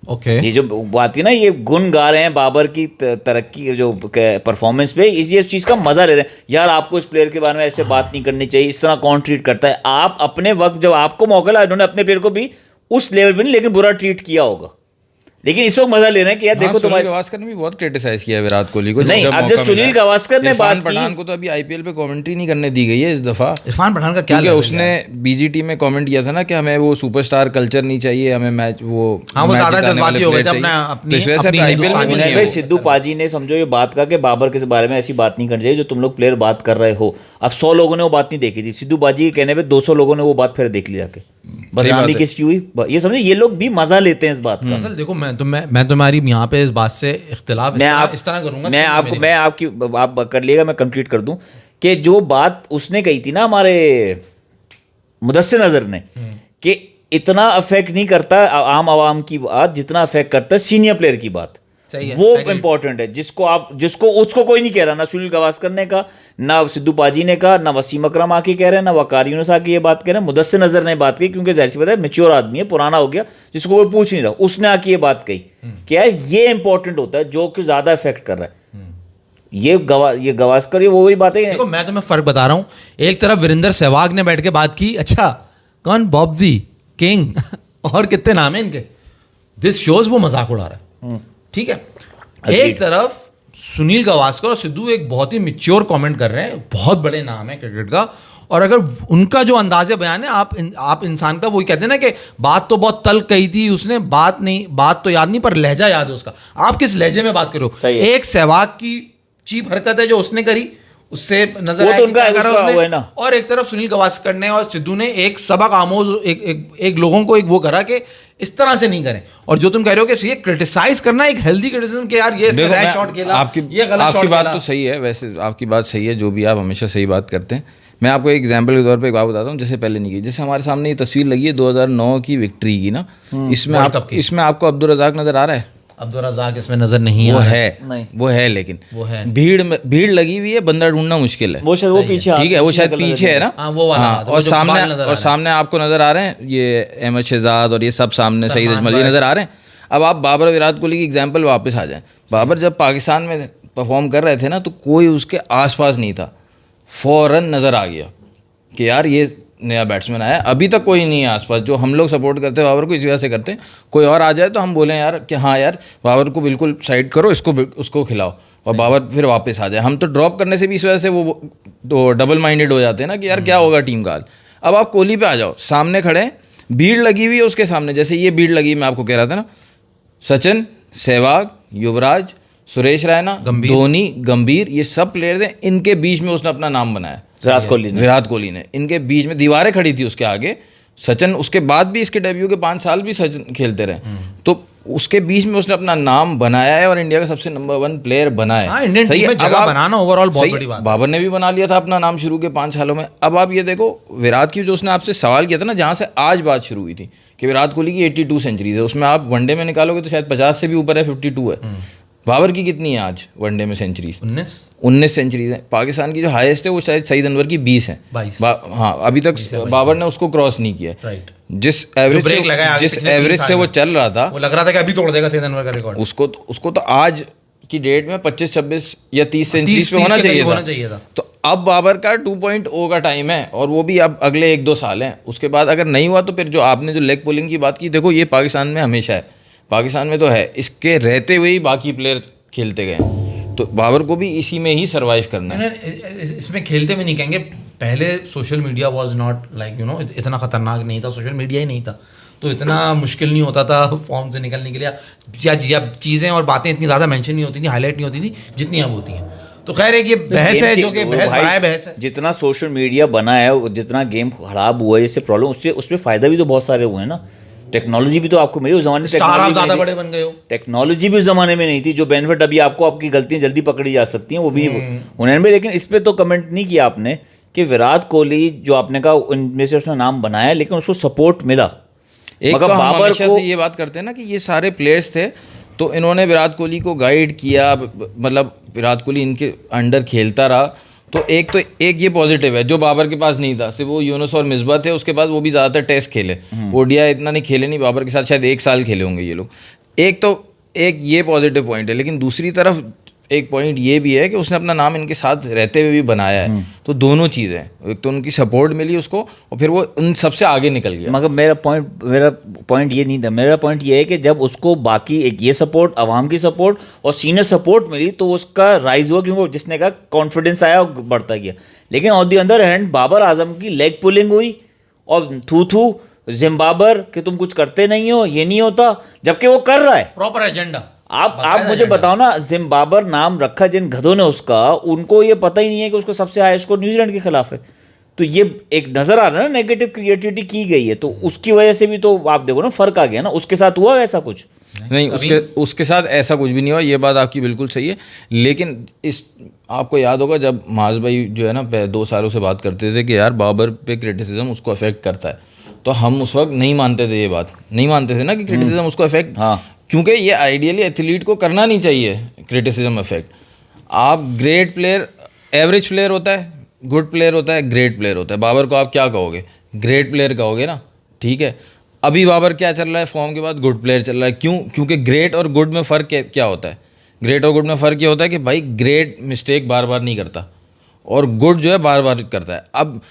ओके ये जो बात है ना, ये गुण गा रहे हैं बाबर की तरक्की जो परफॉर्मेंस पे, ये चीज का मजा ले रहे हैं। यार आपको इस प्लेयर के बारे में ऐसे बात नहीं करनी चाहिए, इस तरह कौन ट्रीट करता है। आप अपने वक्त जब आपको मौका लगा, उन्होंने अपने प्लेयर को भी उस लेवल पे नहीं लेकिन बुरा ट्रीट किया होगा, लेकिन इस वक्त मजा ले रहे हैं कि यार देखो तुम्हारे। सुनील गावस्कर ने भी बहुत क्रिटिसाइज किया विराट कोहली को। नहीं, अब जब सुनील गावस्कर ने बात की, पठान को तो अभी IPL पे कमेंट्री नहीं करने दी गई है इस दफा। इरफान पठान का क्या, उसने BGT में कमेंट किया था ना कि हमें वो सुपरस्टार कल्चर नहीं चाहिए, हमें मैच वो ज्यादा जज्बाती हो गए थे अपने। सिद्धू पाजी ने समझो ये बात कहा कि बाबर के बारे में ऐसी बात नहीं करनी चाहिए जो तुम लोग प्लेयर बात कर रहे हो। अब 100 लोगों ने वो बात नहीं देखी थी, सिद्धू पाजी के कहने पे 200 लोगों ने वो बात फिर देख लिया कि बदनामी किसकी हुई। ये समझे, ये लोग भी मजा लेते हैं इस बात का। असल देखो, मैं तुम्हारी यहाँ पे इस बात से इख्तिलाफ इस तरह करूंगा। मैं आपकी आप कर लिएगा, मैं कंप्लीट कर दूं कि जो बात उसने कही थी ना हमारे मुदस्सिर नजर ने, कि इतना अफेक्ट नहीं करता आम आवाम की बात जितना अफेक्ट करता है सीनियर प्लेयर की बात। वो इंपॉर्टेंट है, जिसको उसको कोई नहीं कह रहा। ना सुनील गावस्कर ने कहा, ना सिद्धू पाजी ने कहा, ना वसीम अकरम आके कह रहे हैं, ना वकार यूनुस आके ये बात कह रहे हैं। मुदस्सिर नजर ने बात की, क्योंकि जाहिर सी बात है मैच्योर आदमी है, पुराना हो गया, जिसको कोई पूछ नहीं रहा, उसने आके ये बात कही कि यार ये इंपॉर्टेंट होता है जो कि ज्यादा इफेक्ट कर रहा है। ये गवास्कर, ये वो वही बातें हैं। देखो मैं तुम्हें फर्क बता रहा हूँ, एक तरफ वीरेंद्र सहवाग ने बैठ के बात की, अच्छा कौन, बॉबजी, किंग और कितने नाम है इनके, दिस शोज वो मजाक उड़ा रहा है, ठीक है। एक तरफ सुनील गावस्कर और सिद्धू एक बहुत ही मिच्योर कमेंट कर रहे हैं, बहुत बड़े नाम है क्रिकेट का, और अगर उनका जो अंदाज़े बयान है, आप इंसान का वही कहते हैं ना कि बात तो बहुत तल्ख कही थी उसने, बात तो याद नहीं पर लहजा याद है उसका। आप किस लहजे में बात करो, एक सहवाग की चीप हरकत है जो उसने करी, उससे नजर आया तो उनका उसने, ना। और एक तरफ सुनील गावस्कर ने और सिद्धू ने एक सबक आमोज एक लोगों को एक वो करा कि इस तरह से नहीं करें। और जो तुम कह रहे हो कि ये क्रिटिसाइज करना एक हेल्दी क्रिटिसिज्म के यार ये रैश शॉट खेला, ये गलत शॉट खेला। आपकी बात तो सही है, वैसे आपकी बात सही है, जो भी आप हमेशा सही बात करते हैं। मैं आपको एक एग्जांपल के तौर पे एक बात बताता हूँ, जैसे पहले नहीं की, जैसे हमारे सामने ये तस्वीर लगी है 2009 की विक्ट्री की ना, इसमें आपको अब्दुल रज़ाक नजर आ रहा है? अब्दुल रज़ाक इसमें नजर नहीं वो आ है, वो है, लेकिन वो है, भीड़ लगी हुई है, बंदा ढूंढना मुश्किल है। वो शायद वो पीछे, ठीक है, वो शायद पीछे है ना, वो वाला, और सामने आपको नजर आ रहे हैं ये अहमद शहजाद और ये सब सामने सईद अजमल ये नजर आ रहे हैं। अब आप बाबर विराट कोहली की एग्जाम्पल वापस आ जाएं। बाबर जब पाकिस्तान में परफॉर्म कर रहे थे ना, तो कोई उसके आसपास नहीं था, फौरन नजर आ गया कि यार ये नया बैट्समैन आया। अभी तक कोई नहीं है आसपास। जो हम लोग सपोर्ट करते हैं बाबर को इसी वजह से करते हैं, कोई और आ जाए तो हम बोलें यार कि हाँ यार बाबर को बिल्कुल साइड करो, उसको खिलाओ, और बाबर फिर वापस आ जाए। हम तो ड्रॉप करने से भी इस वजह से वो तो डबल माइंडेड हो जाते हैं ना कि यार क्या होगा टीम का हाल। अब आप कोहली पे आ जाओ, सामने खड़े हैं, भीड़ लगी हुई है उसके सामने, जैसे ये भीड़ लगी, मैं आपको कह रहा था ना, सचिन, सहवाग, युवराज, सुरेश रैना, धोनी, गंभीर, ये सब प्लेयर हैं, इनके बीच में उसने अपना नाम बनाया। विराट कोहली ने इनके बीच में दीवारें खड़ी थी उसके आगे। सचिन उसके बाद भी, इसके डेब्यू के 5 साल भी सचिन खेलते रहे, तो उसके बीच में उसने अपना नाम बनाया है और इंडिया का सबसे नंबर 1 प्लेयर बनाया है। इंडियन टीम में जगह बनाना ओवरऑल बहुत बड़ी बात है। बाबर ने भी बना लिया था अपना नाम शुरू के 5 सालों में। अब आप ये देखो विराट की, जो उसने आपसे सवाल किया था ना, जहाँ से आज बात शुरू हुई थी कि विराट कोहली की 82 सेंचुरीज है, उसमें आप वनडे में निकालोगे तो शायद 50 से भी ऊपर है, 52 है। बाबर की कितनी है आज वनडे में सेंचुरीज? 19 सेंचुरीज है। पाकिस्तान की जो हाईएस्ट है वो शायद सईद अनवर की 20 है। हाँ, अभी तक बाबर ने उसको क्रॉस नहीं किया। जिस एवरेज से वो चल रहा था, वो लग रहा था कि अभी तोड़ देगा सईद अनवर का रिकॉर्ड। उसको तो आज की डेट में 25-26 या 30 सेंचुरीज पे होना चाहिए था। तो अब बाबर का 2.0 का टाइम है, और वो भी अब अगले 1-2 साल हैं। उसके बाद अगर नहीं हुआ तो फिर जो आपने जो लेग पुलिंग की बात की, देखो ये पाकिस्तान में हमेशा है, पाकिस्तान में तो है, इसके रहते हुए ही बाकी प्लेयर खेलते गए, तो बाबर को भी इसी में ही सरवाइव करना है। इसमें खेलते हुए नहीं कहेंगे, पहले social media was not like इतना खतरनाक नहीं था, सोशल मीडिया ही नहीं था, तो इतना मुश्किल नहीं होता था फॉर्म से निकलने के लिए, या चीज़ें और बातें इतनी ज़्यादा मेंशन नहीं होती थी, हाईलाइट नहीं होती थी जितनी अब होती हैं। तो खैर एक ये बहस है जो कि बहस है। जितना सोशल मीडिया बना है, जितना गेम खराब हुआ है, इससे प्रॉब्लम, उसमें फ़ायदा भी तो बहुत सारे हुए हैं ना। टेक्नोलॉजी भी तो आपको मिली उस जमाने में, ज़्यादा बड़े बन गए हो। टेक्नोलॉजी भी उस जमाने में नहीं थी, जो बेनिफिट अभी आपको, आपकी गलतियां जल्दी पकड़ी जा सकती हैं, वो भी होने में। लेकिन इस पे तो कमेंट नहीं किया आपने कि विराट कोहली जो आपने कहा उनमें से उसने नाम बनाया, लेकिन उसको सपोर्ट मिला। एक तो हम हमेशा से ये बात करते हैं ना कि ये सारे प्लेयर्स थे, तो इन्होंने विराट कोहली को गाइड किया, मतलब विराट कोहली इनके अंडर खेलता रहा, तो एक ये पॉजिटिव है जो बाबर के पास नहीं था। सिर्फ वो यूनुस और मिसबा थे, उसके बाद वो भी ज़्यादातर टेस्ट खेले, ओडीआई इतना नहीं खेले, नहीं बाबर के साथ शायद 1 साल खेले होंगे ये लोग। एक ये पॉजिटिव पॉइंट है, लेकिन दूसरी तरफ एक पॉइंट ये भी है कि उसने अपना नाम इनके साथ रहते हुए भी बनाया है। तो दोनों चीज़ें, एक तो उनकी सपोर्ट मिली उसको, और फिर वो उन सबसे आगे निकल गया। मगर मेरा पॉइंट ये नहीं था, मेरा पॉइंट ये है कि जब उसको बाकी एक ये सपोर्ट, आवाम की सपोर्ट और सीनियर सपोर्ट मिली, तो उसका राइज हुआ, क्योंकि जिसने कहा कॉन्फिडेंस आया और बढ़ता गया। लेकिन on the other hand Babar Azam की लेग पुलिंग हुई और थू जिम्बाबर कि तुम कुछ करते नहीं हो, ये नहीं होता, जबकि वो कर रहा है प्रॉपर एजेंडा। आप मुझे बताओ ना, जिम्बाबर नाम रखा जिन गधों ने उसका, उनको ये पता ही नहीं है कि उसका सबसे हाई स्कोर न्यूजीलैंड के खिलाफ है। तो ये एक नजर आ रहा है ना, नेगेटिव क्रिएटिविटी की गई है, तो उसकी वजह से भी तो आप देखो ना फर्क आ गया ना। उसके साथ हुआ ऐसा कुछ नहीं, उसके साथ ऐसा कुछ भी नहीं हुआ, ये बात आपकी बिल्कुल सही है। लेकिन आपको याद होगा जब माज भाई जो है ना 2 सालों से बात करते थे कि यार बाबर पे क्रिटिसिज्म उसको अफेक्ट करता है, तो हम उस वक्त नहीं मानते थे, ये बात नहीं मानते थे ना कि क्रिटिसिज्म उसको अफेक्ट, क्योंकि ये आइडियली एथलीट को करना नहीं चाहिए क्रिटिसिज्म अफेक्ट। आप ग्रेट प्लेयर, एवरेज प्लेयर होता है, गुड प्लेयर होता है, ग्रेट प्लेयर होता है। बाबर को आप क्या कहोगे? ग्रेट प्लेयर कहोगे ना, ठीक है। अभी बाबर क्या चल रहा है फॉर्म के बाद? गुड प्लेयर चल रहा है। क्यों? क्योंकि ग्रेट और गुड में फ़र्क क्या होता है? ग्रेट और गुड में फ़र्क ये होता है कि भाई ग्रेट मिस्टेक बार बार नहीं करता और गुड जो है बार बार करता है। अब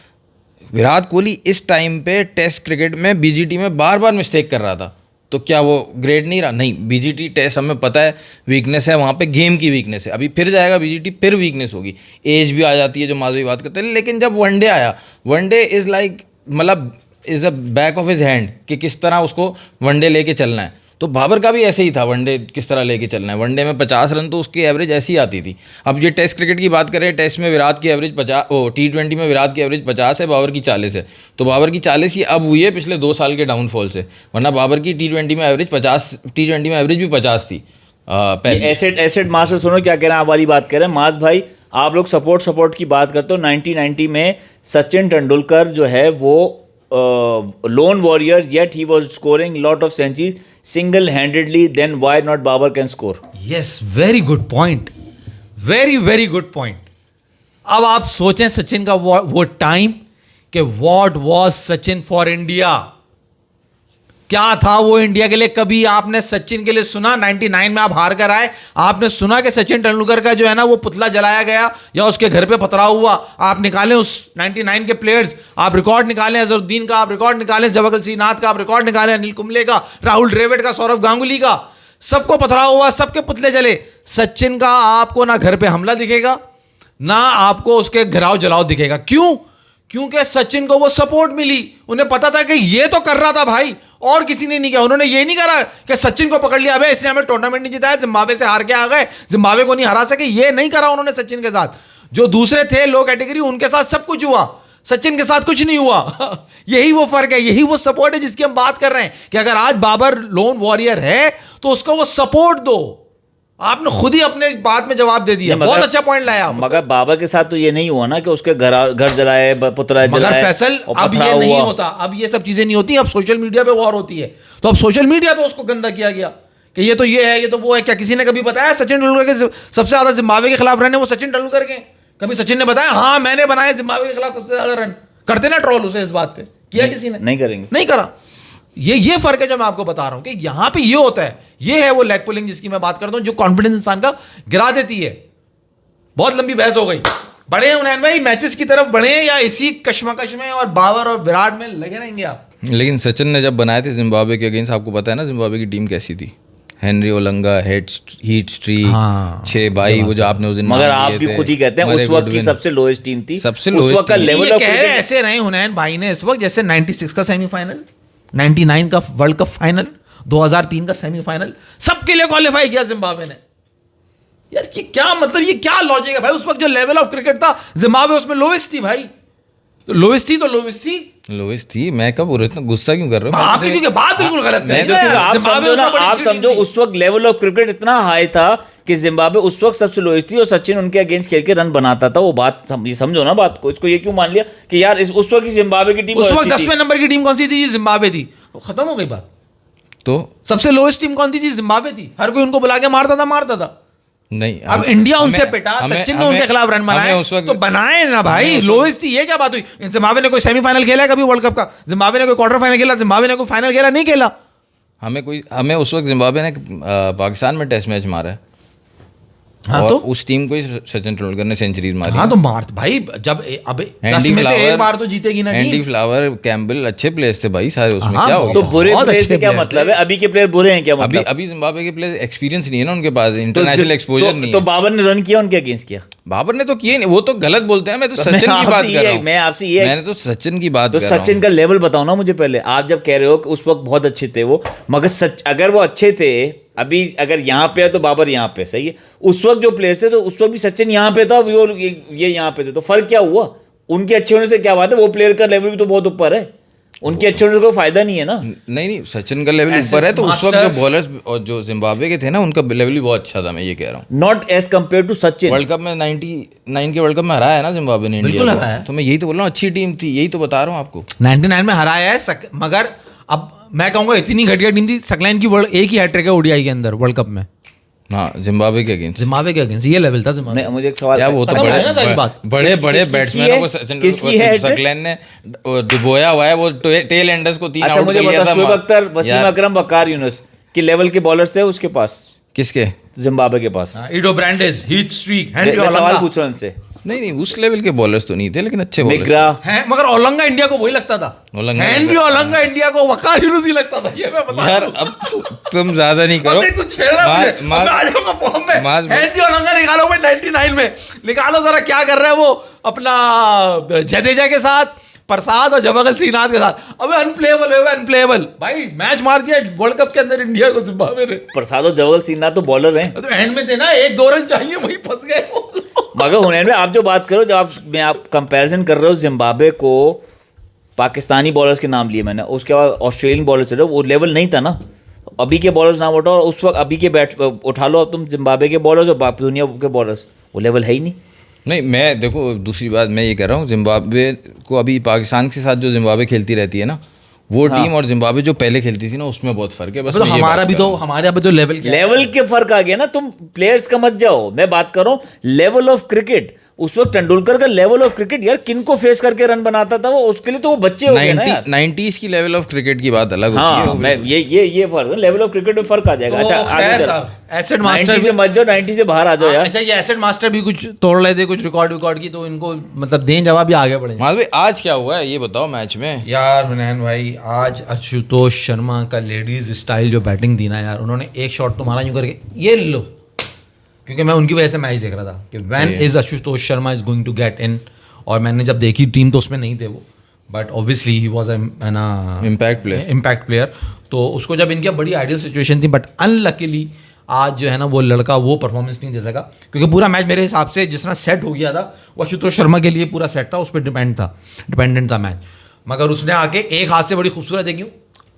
विराट कोहली इस टाइम पे टेस्ट क्रिकेट में बीजीटी में बार बार मिस्टेक कर रहा था, तो क्या वो ग्रेट नहीं रहा? नहीं, बीजीटी टेस्ट हमें पता है वीकनेस है, वहाँ पे गेम की वीकनेस है। अभी फिर जाएगा बीजीटी, फिर वीकनेस होगी, एज भी आ जाती है जो माधवी बात करते हैं। लेकिन जब वनडे आया, वनडे इज़ लाइक मतलब is a back of his hand कि किस तरह उसको वनडे लेके चलना है। तो बाबर का भी ऐसे ही था, वनडे किस तरह लेके चलना है। वनडे में 50 रन तो उसकी एवरेज ऐसी ही आती थी। अब ये टेस्ट क्रिकेट की बात करें, टेस्ट में विराट की एवरेज 50, T20 में विराट की एवरेज 50 है, बाबर की 40 है। तो बाबर की 40 ही अब हुई है पिछले 2 साल के डाउनफॉल से, वरना बाबर की T20 में एवरेज 50, T20 में एवरेज भी 50 थी पहले। एसेट मास से सुनो क्या कह रहे हैं, आप वाली बात कह रहे हैं मास भाई। आप लोग सपोर्ट की बात करते हो। 1990 में सचिन तेंदुलकर जो है वो lone warrior, yet he was scoring lot of centuries single handedly. Then why not Babar can score? Yes, very good point, very good point. अब आप सोचें सचिन का वो टाइम कि what was Sachin for India, क्या था वो इंडिया के लिए। कभी आपने सचिन के लिए सुना? 99 में आप हार कर आए, आपने सुना कि सचिन तेंदुलकर का जो है ना वो पुतला जलाया गया या उसके घर पे पथराव हुआ? आप निकालें उस 99 के प्लेयर्स, आप रिकॉर्ड निकालें अजहरुद्दीन का, आप रिकॉर्ड निकालें जवागल श्रीनाथ का, आप रिकॉर्ड निकालें अनिल कुंबले का, राहुल द्रविड़ का, सौरव गांगुली का, सबको पथराव हुआ, सबके पुतले जले। सचिन का आपको ना घर पे हमला दिखेगा, ना आपको उसके घिराव जलाव दिखेगा। क्यों? क्योंकि सचिन को वो सपोर्ट मिली। उन्हें पता था कि ये तो कर रहा था भाई, और किसी ने नहीं किया। उन्होंने ये नहीं करा कि सचिन को पकड़ लिया, अबे इसने हमें टूर्नामेंट नहीं जिताया, जिम्बाब्वे से हार के आ गए, जिम्बाब्वे को नहीं हरा सके। ये नहीं करा उन्होंने सचिन के साथ। जो दूसरे थे लो कैटेगरी, उनके साथ सब कुछ हुआ, सचिन के साथ कुछ नहीं हुआ। यही वो फर्क है, यही वो सपोर्ट है जिसकी हम बात कर रहे हैं कि अगर आज बाबर लोन वॉरियर है तो उसको वो सपोर्ट दो। आपने खुद ही अपने बात में जवाब दे दिया, बहुत अच्छा पॉइंट लाया। मगर बाबर के साथ तो ये नहीं हुआ ना कि उसके घर जलाए, पुतला जलाए। मगर फैसल अब ये नहीं होता, अब ये सब चीजें नहीं होती, अब सोशल मीडिया पे वॉर होती है। तो अब सोशल मीडिया पे उसको गंदा किया गया कि ये तो ये है, ये तो वो है। क्या किसी ने कभी बताया सचिन तेंदुलकर के सबसे ज्यादा जिम्बाब्वे के खिलाफ रन है वो सचिन तेंदुलकर के? कभी सचिन ने बताया हाँ मैंने बनाए जिम्बाब्वे के खिलाफ सबसे ज्यादा रन? करते ना ट्रोल उसे इस बात पे, किया किसी ने? नहीं करेंगे, नहीं करा। ये फर्क है जो मैं आपको बता रहा हूं कि यहां पे ये होता है। ये है वो लेग पुलिंग जिसकी मैं बात करता हूं, जो कॉन्फिडेंस इंसान का गिरा देती है। बहुत लंबी बहस हो गई। बढ़े उन्नयन भाई मैचेस की तरफ बढ़े या इसी कश्मकश में और बाबर और विराट में लगे रहेंगे आप? लेकिन सचिन ने जब बनाए थे जिम्बाब्वे के अगेंस्ट, आपको पता है ना जिम्बाब्वे की टीम कैसी थी? Henry Olonga, heat streak, 6 by, वो जो आपने उस दिन मगर आप भी खुद ही कहते हैं उस वक्त की सबसे लोएस्ट टीम थी, सबसे उस वक्त का लेवल ऑफ क्रिकेट ऐसे रहे हुनैन भाई ने इस वक्त जैसे 96 का सेमीफाइनल, 99 का वर्ल्ड कप फाइनल, 2003 का सेमीफाइनल, सबके लिए क्वालिफाई किया जिम्बाब्वे ने। यार ये क्या मतलब, ये क्या लॉजिक है भाई? उस वक्त जो लेवल ऑफ क्रिकेट था जिम्बाब्वे उसमें लोएस्ट थी भाई। तो लोएस्ट थी। मैं कब बोल रहा हूं, इतना गुस्सा क्यों कर रहा हूं? आपकी क्योंकि बात बिल्कुल गलत है। आप समझो उस वक्त लेवल ऑफ क्रिकेट इतना हाई था कि जिम्बाब्वे उस वक्त सबसे लोएस्ट थी और सचिन उनके अगेंस्ट खेल के रन बनाता था। वो बात समझो ना बात को। इसको ये क्यों मान लिया कि यार उस वक्त की जिम्बाब्वे की टीम, उस वक्त 10वें नंबर की टीम कौन सी थी? जिम्बाब्वे थी। खत्म हो गई बात। तो सबसे लोएस्ट टीम कौन थी? जिम्बाब्वे थी। हर कोई उनको बुला के मारता था। नहीं, अब इंडिया उनसे पिटा, सचिन ने उनके खिलाफ रन बनाए तो बनाए ना भाई। लोएस्ट थी, ये क्या बात हुई? जिम्बाब्वे ने कोई सेमीफाइनल खेला है कभी वर्ल्ड कप का? जिम्बाब्वे ने कोई क्वार्टर फाइनल खेला? जिम्बाब्वे ने कोई फाइनल खेला? नहीं खेला। हमें उस वक्त जिम्बाब्वे ने पाकिस्तान में टेस्ट मैच मारा है। हाँ, और तो उस टीम को ही सचिन तेंदुलकर ने सेंचुरीज मारी। हाँ तो मार भाई, जब अब 10 में से एक बार तो जीतेगी ना टीम। एंडी फ्लावर, कैम्बल अच्छे प्लेयर्स थे भाई सारे उसमें। हाँ, क्या हो तो गया? बुरे प्लेयर से क्या मतलब है? अभी के प्लेयर बुरे हैं क्या मतलब? अभी जिम्बाब्वे के प्लेयर एक्सपीरियंस नहीं है ना उनके पास, इंटरनेशनल एक्सपोजर नहीं है। तो बाबर ने रन किया उनके अगेंस्ट किया? बाबर ने तो किए नहीं, वो तो गलत बोलते हैं। मैं तो सचिन की बात कर रहा हूँ। मैं आपसे ये, मैंने तो सचिन की बात कर रहा हूँ। सचिन का लेवल बताओ ना मुझे पहले। आप जब कह रहे हो कि उस वक्त बहुत अच्छे थे वो, मगर अगर वो अच्छे थे, अभी अगर यहाँ पे है तो बाबर यहाँ पे, सही है। उस वक्त जो प्लेयर्स थे तो उस वक्त भी सचिन यहाँ पे था, ये यहाँ पे थे, तो फर्क क्या हुआ? उनके अच्छे होने से क्या बात है? वो प्लेयर का लेवल भी तो बहुत ऊपर है, उनके अच्छे होने से कोई फायदा नहीं है ना। नहीं, सचिन का लेवल ऊपर है तो उस वक्त जो बॉलर्स और जो जिम्बाब्वे के थे ना उनका लेवल भी बहुत अच्छा था। मैं ये कह रहा हूँ, not as compare to Sachin. World cup में 99 के वर्ल्ड कप में हराया है ना जिम्बाब्वे ने इंडिया को, तो मैं यही तो बोल रहा हूँ अच्छी टीम थी, यही तो बता रहा हूँ आपको। 99 में हराया है, मगर अब मैं कहूंगा इतनी घटिया टीम थी। सकलैन की एक ही हैट्रिक है ओडीआई के अंदर वर्ल्ड कप में। हाँ, जिम्बाब्वे के अगेंस्ट ये लेवल था जिम्बाब्वे। मुझे एक सवाल, क्या वो तो बड़े बैट्समैनों को सकलैन ने डुबोया हुआ है। वो टेल एंडर्स को 3 आउट मुझे बता, शुएब अख्तर, वसीम अकरम, वकार यूनुस की लेवल के बॉलर्स थे उसके पास? किसके? जिम्बाब्वे के पास। इडो ब्रांडेस, हीट स्ट्रीक, हेनरी मैं सवाल ओलंगा पूछ रहा हूँ इनसे। नहीं उस लेवल के बॉलर्स तो नहीं थे, लेकिन अच्छे बॉलर्स मिग्रा हैं, मगर ओलंगा इंडिया को वही लगता था। ओलंगा हेनरी ओलंगा इंडिया को वकार यूनुसी लगता था, ये मैं बता यार। रहा हूं। अब तुम ज्यादा नहीं करो। तू छेड़ रहा है मुझे, मार- मैं आ जाऊंगा फॉर्म में। मार- हेनरी ओलंगा निकालो भाई 99 में, निकालो जरा क्या कर रहा है वो अपना जडेजा के साथ, प्रसाद और जवागल श्रीनाथ के साथ। अबे अनप्लेएबल है, अनप्लेएबल भाई। मैच मार दिया वर्ल्ड कप के अंदर इंडिया को जिम्बाब्वे ने। प्रसाद और जवागल श्रीनाथ तो बॉलर हैं, तो एंड में थे ना, 1-2 रन चाहिए, वही फंस गए वो लोग। मगर हुनैन में आप जो बात करो, जब आप कंपैरिजन कर रहे हो जिम्बाब्वे को, पाकिस्तानी बॉलर्स के नाम लिए मैंने, उसके बाद ऑस्ट्रेलियन बॉलर चले, वो लेवल नहीं था ना। अभी के बॉलर्स नाम उठाओ, उस वक्त अभी के बैट उठा लो तुम जिम्बाब्वे के बॉलर्स और दुनिया के बॉलर्स, वो लेवल है ही नहीं। नहीं मैं देखो, दूसरी बात मैं ये कह रहा हूँ, जिम्बाब्वे को अभी पाकिस्तान के साथ जो जिम्बाब्वे खेलती रहती है ना, वो टीम और जिम्बाब्वे जो पहले खेलती थी ना, उसमें बहुत फर्क है। बस मतलब मैं ये हमारा बात भी कर तो रहा हूँ। हमारे यहाँ पे तो लेवल क्या है? लेवल के फर्क आ गया ना, तुम प्लेयर्स का मत जाओ, मैं बात कर रहा हूँ लेवल ऑफ क्रिकेट। उस वक्त तेंदुलकर का लेवल ऑफ क्रिकेट यार, किन को फेस करके रन बनाता था वो, उसके लिए तो वो बच्चे हो गए ना यार। 90s की लेवल ऑफ क्रिकेट की बात अलग होती हाँ, है। मैं ये फर्क है, लेवल ऑफ क्रिकेट में फर्क आ जाएगा। अच्छा आगे चलो। एसेट 90 मास्टर से मत जाओ, 90 से बाहर आ जाओ यार। अच्छा, ये एसेट मास्टर भी कुछ तोड़ रहे थे, कुछ रिकॉर्ड की, तो इनको मतलब दें जवाब, भी आगे बढ़े। माज भाई आज क्या हुआ है ये बताओ मैच में। यार हुनैन भाई, आज आशुतोष शर्मा का लेडीज स्टाइल जो बैटिंग थी ना यार, उन्होंने एक शॉट तो मारा यूं करके, ये लो, क्योंकि मैं उनकी वजह से मैच देख रहा था कि when is Ashutosh Sharma is going to get in. और मैंने जब देखी टीम तो उसमें नहीं थे वो, but obviously he was Impact player. Impact player. तो उसको जब इनकी बड़ी आइडियल सिचुएशन थी, बट अनलकीली आज जो है ना वो लड़का वो परफॉर्मेंस नहीं दे सका, क्योंकि पूरा मैच मेरे हिसाब से जिस तरह सेट हो गया था वो आशुतोष शर्मा के लिए पूरा सेट था, उस पर डिपेंडेंट था मैच। मगर उसने आके एक हाथ से बड़ी खूबसूरत देखी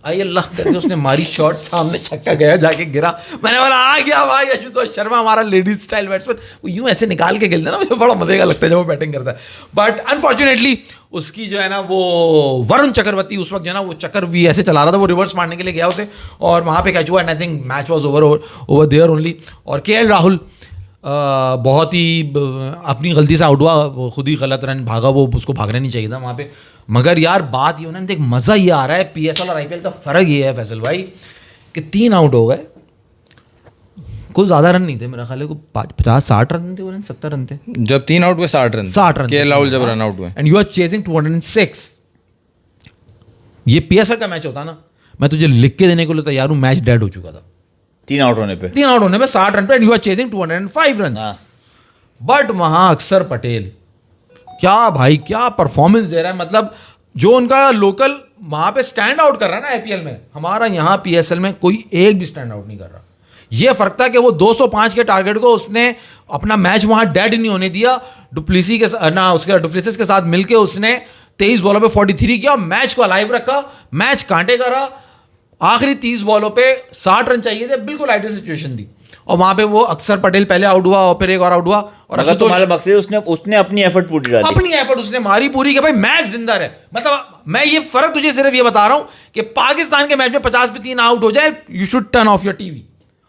आई अल्लाह करके उसने मारी शॉट, सामने छक्का गया, जाके गिरा। मैंने बोला आ गया भाई आशुतोष शर्मा, हमारा लेडीज स्टाइल बैट्समैन। वो यूं ऐसे निकाल के खेलता है ना, मुझे बड़ा मजे का लगता है जब वो बैटिंग करता है। बट अनफॉर्चुनेटली उसकी जो है ना वो वरुण चक्रवर्ती उस वक्त जो है ना वो चक्कर भी ऐसे चला रहा था, वो रिवर्स मारने के लिए गया उसे, और वहाँ पे कैच हुआ and I think match was over there only. और KL राहुल बहुत ही अपनी गलती से आउट हुआ, वो खुद ही गलत रन भागा, वो उसको भागना नहीं चाहिए था वहाँ पे। मगर यार बात ये होना, देख मज़ा ये आ रहा है, PSL और IPL का फ़र्क ये है फैसल भाई कि 3 आउट हो गए, कोई ज़्यादा रन नहीं थे, मेरा ख्याल है कोई 50-60 रन थे, 70 रन थे। जब 3 आउट हुए 60 रन, 60 रन KL राहुल जब रन आउट हुए, एंड यू आर चेजिंग 206। ये PSL का मैच होता ना, मैं तुझे लिख के देने को लिए तैयार हूँ, मैच डेड हो चुका था 3 आउट होने पे। 3 आउट होने पे 60 रन पे, and you are chasing 205 run. But वहां अक्षर पटेल क्या भाई, क्या परफॉर्मेंस दे रहा है। मतलब जो उनका लोकल वहां पे स्टैंड आउट कर रहा है ना IPL में, हमारा यहाँ PSL में कोई एक भी स्टैंड आउट नहीं कर रहा। ये फर्क था कि वो 205 के टारगेट को उसने अपना मैच वहां डेड नहीं होने दिया। डुप्लेसी के ना उसके डुप्लेसिस के साथ मिलके उसने 23 बॉलों पे 43 किया, मैच को अलाइव रखा, मैच कांटे का रहा। आखिरी 30 बॉलों पे 60 रन चाहिए थे, बिल्कुल आइडियल सिचुएशन थी। और वहां पे वो अक्षर पटेल पहले आउट हुआ और फिर एक और आउट हुआ। और अगर तुम्हारा मकसद उसने अपनी एफर्ट पूरी डाली, अपनी एफर्ट उसने मारी पूरी कि भाई मैच जिंदा रहे। मतलब मैं ये फर्क तुझे सिर्फ ये बता रहा हूं कि पाकिस्तान के मैच में 50 पे 3 आउट हो जाए, you should turn off your TV.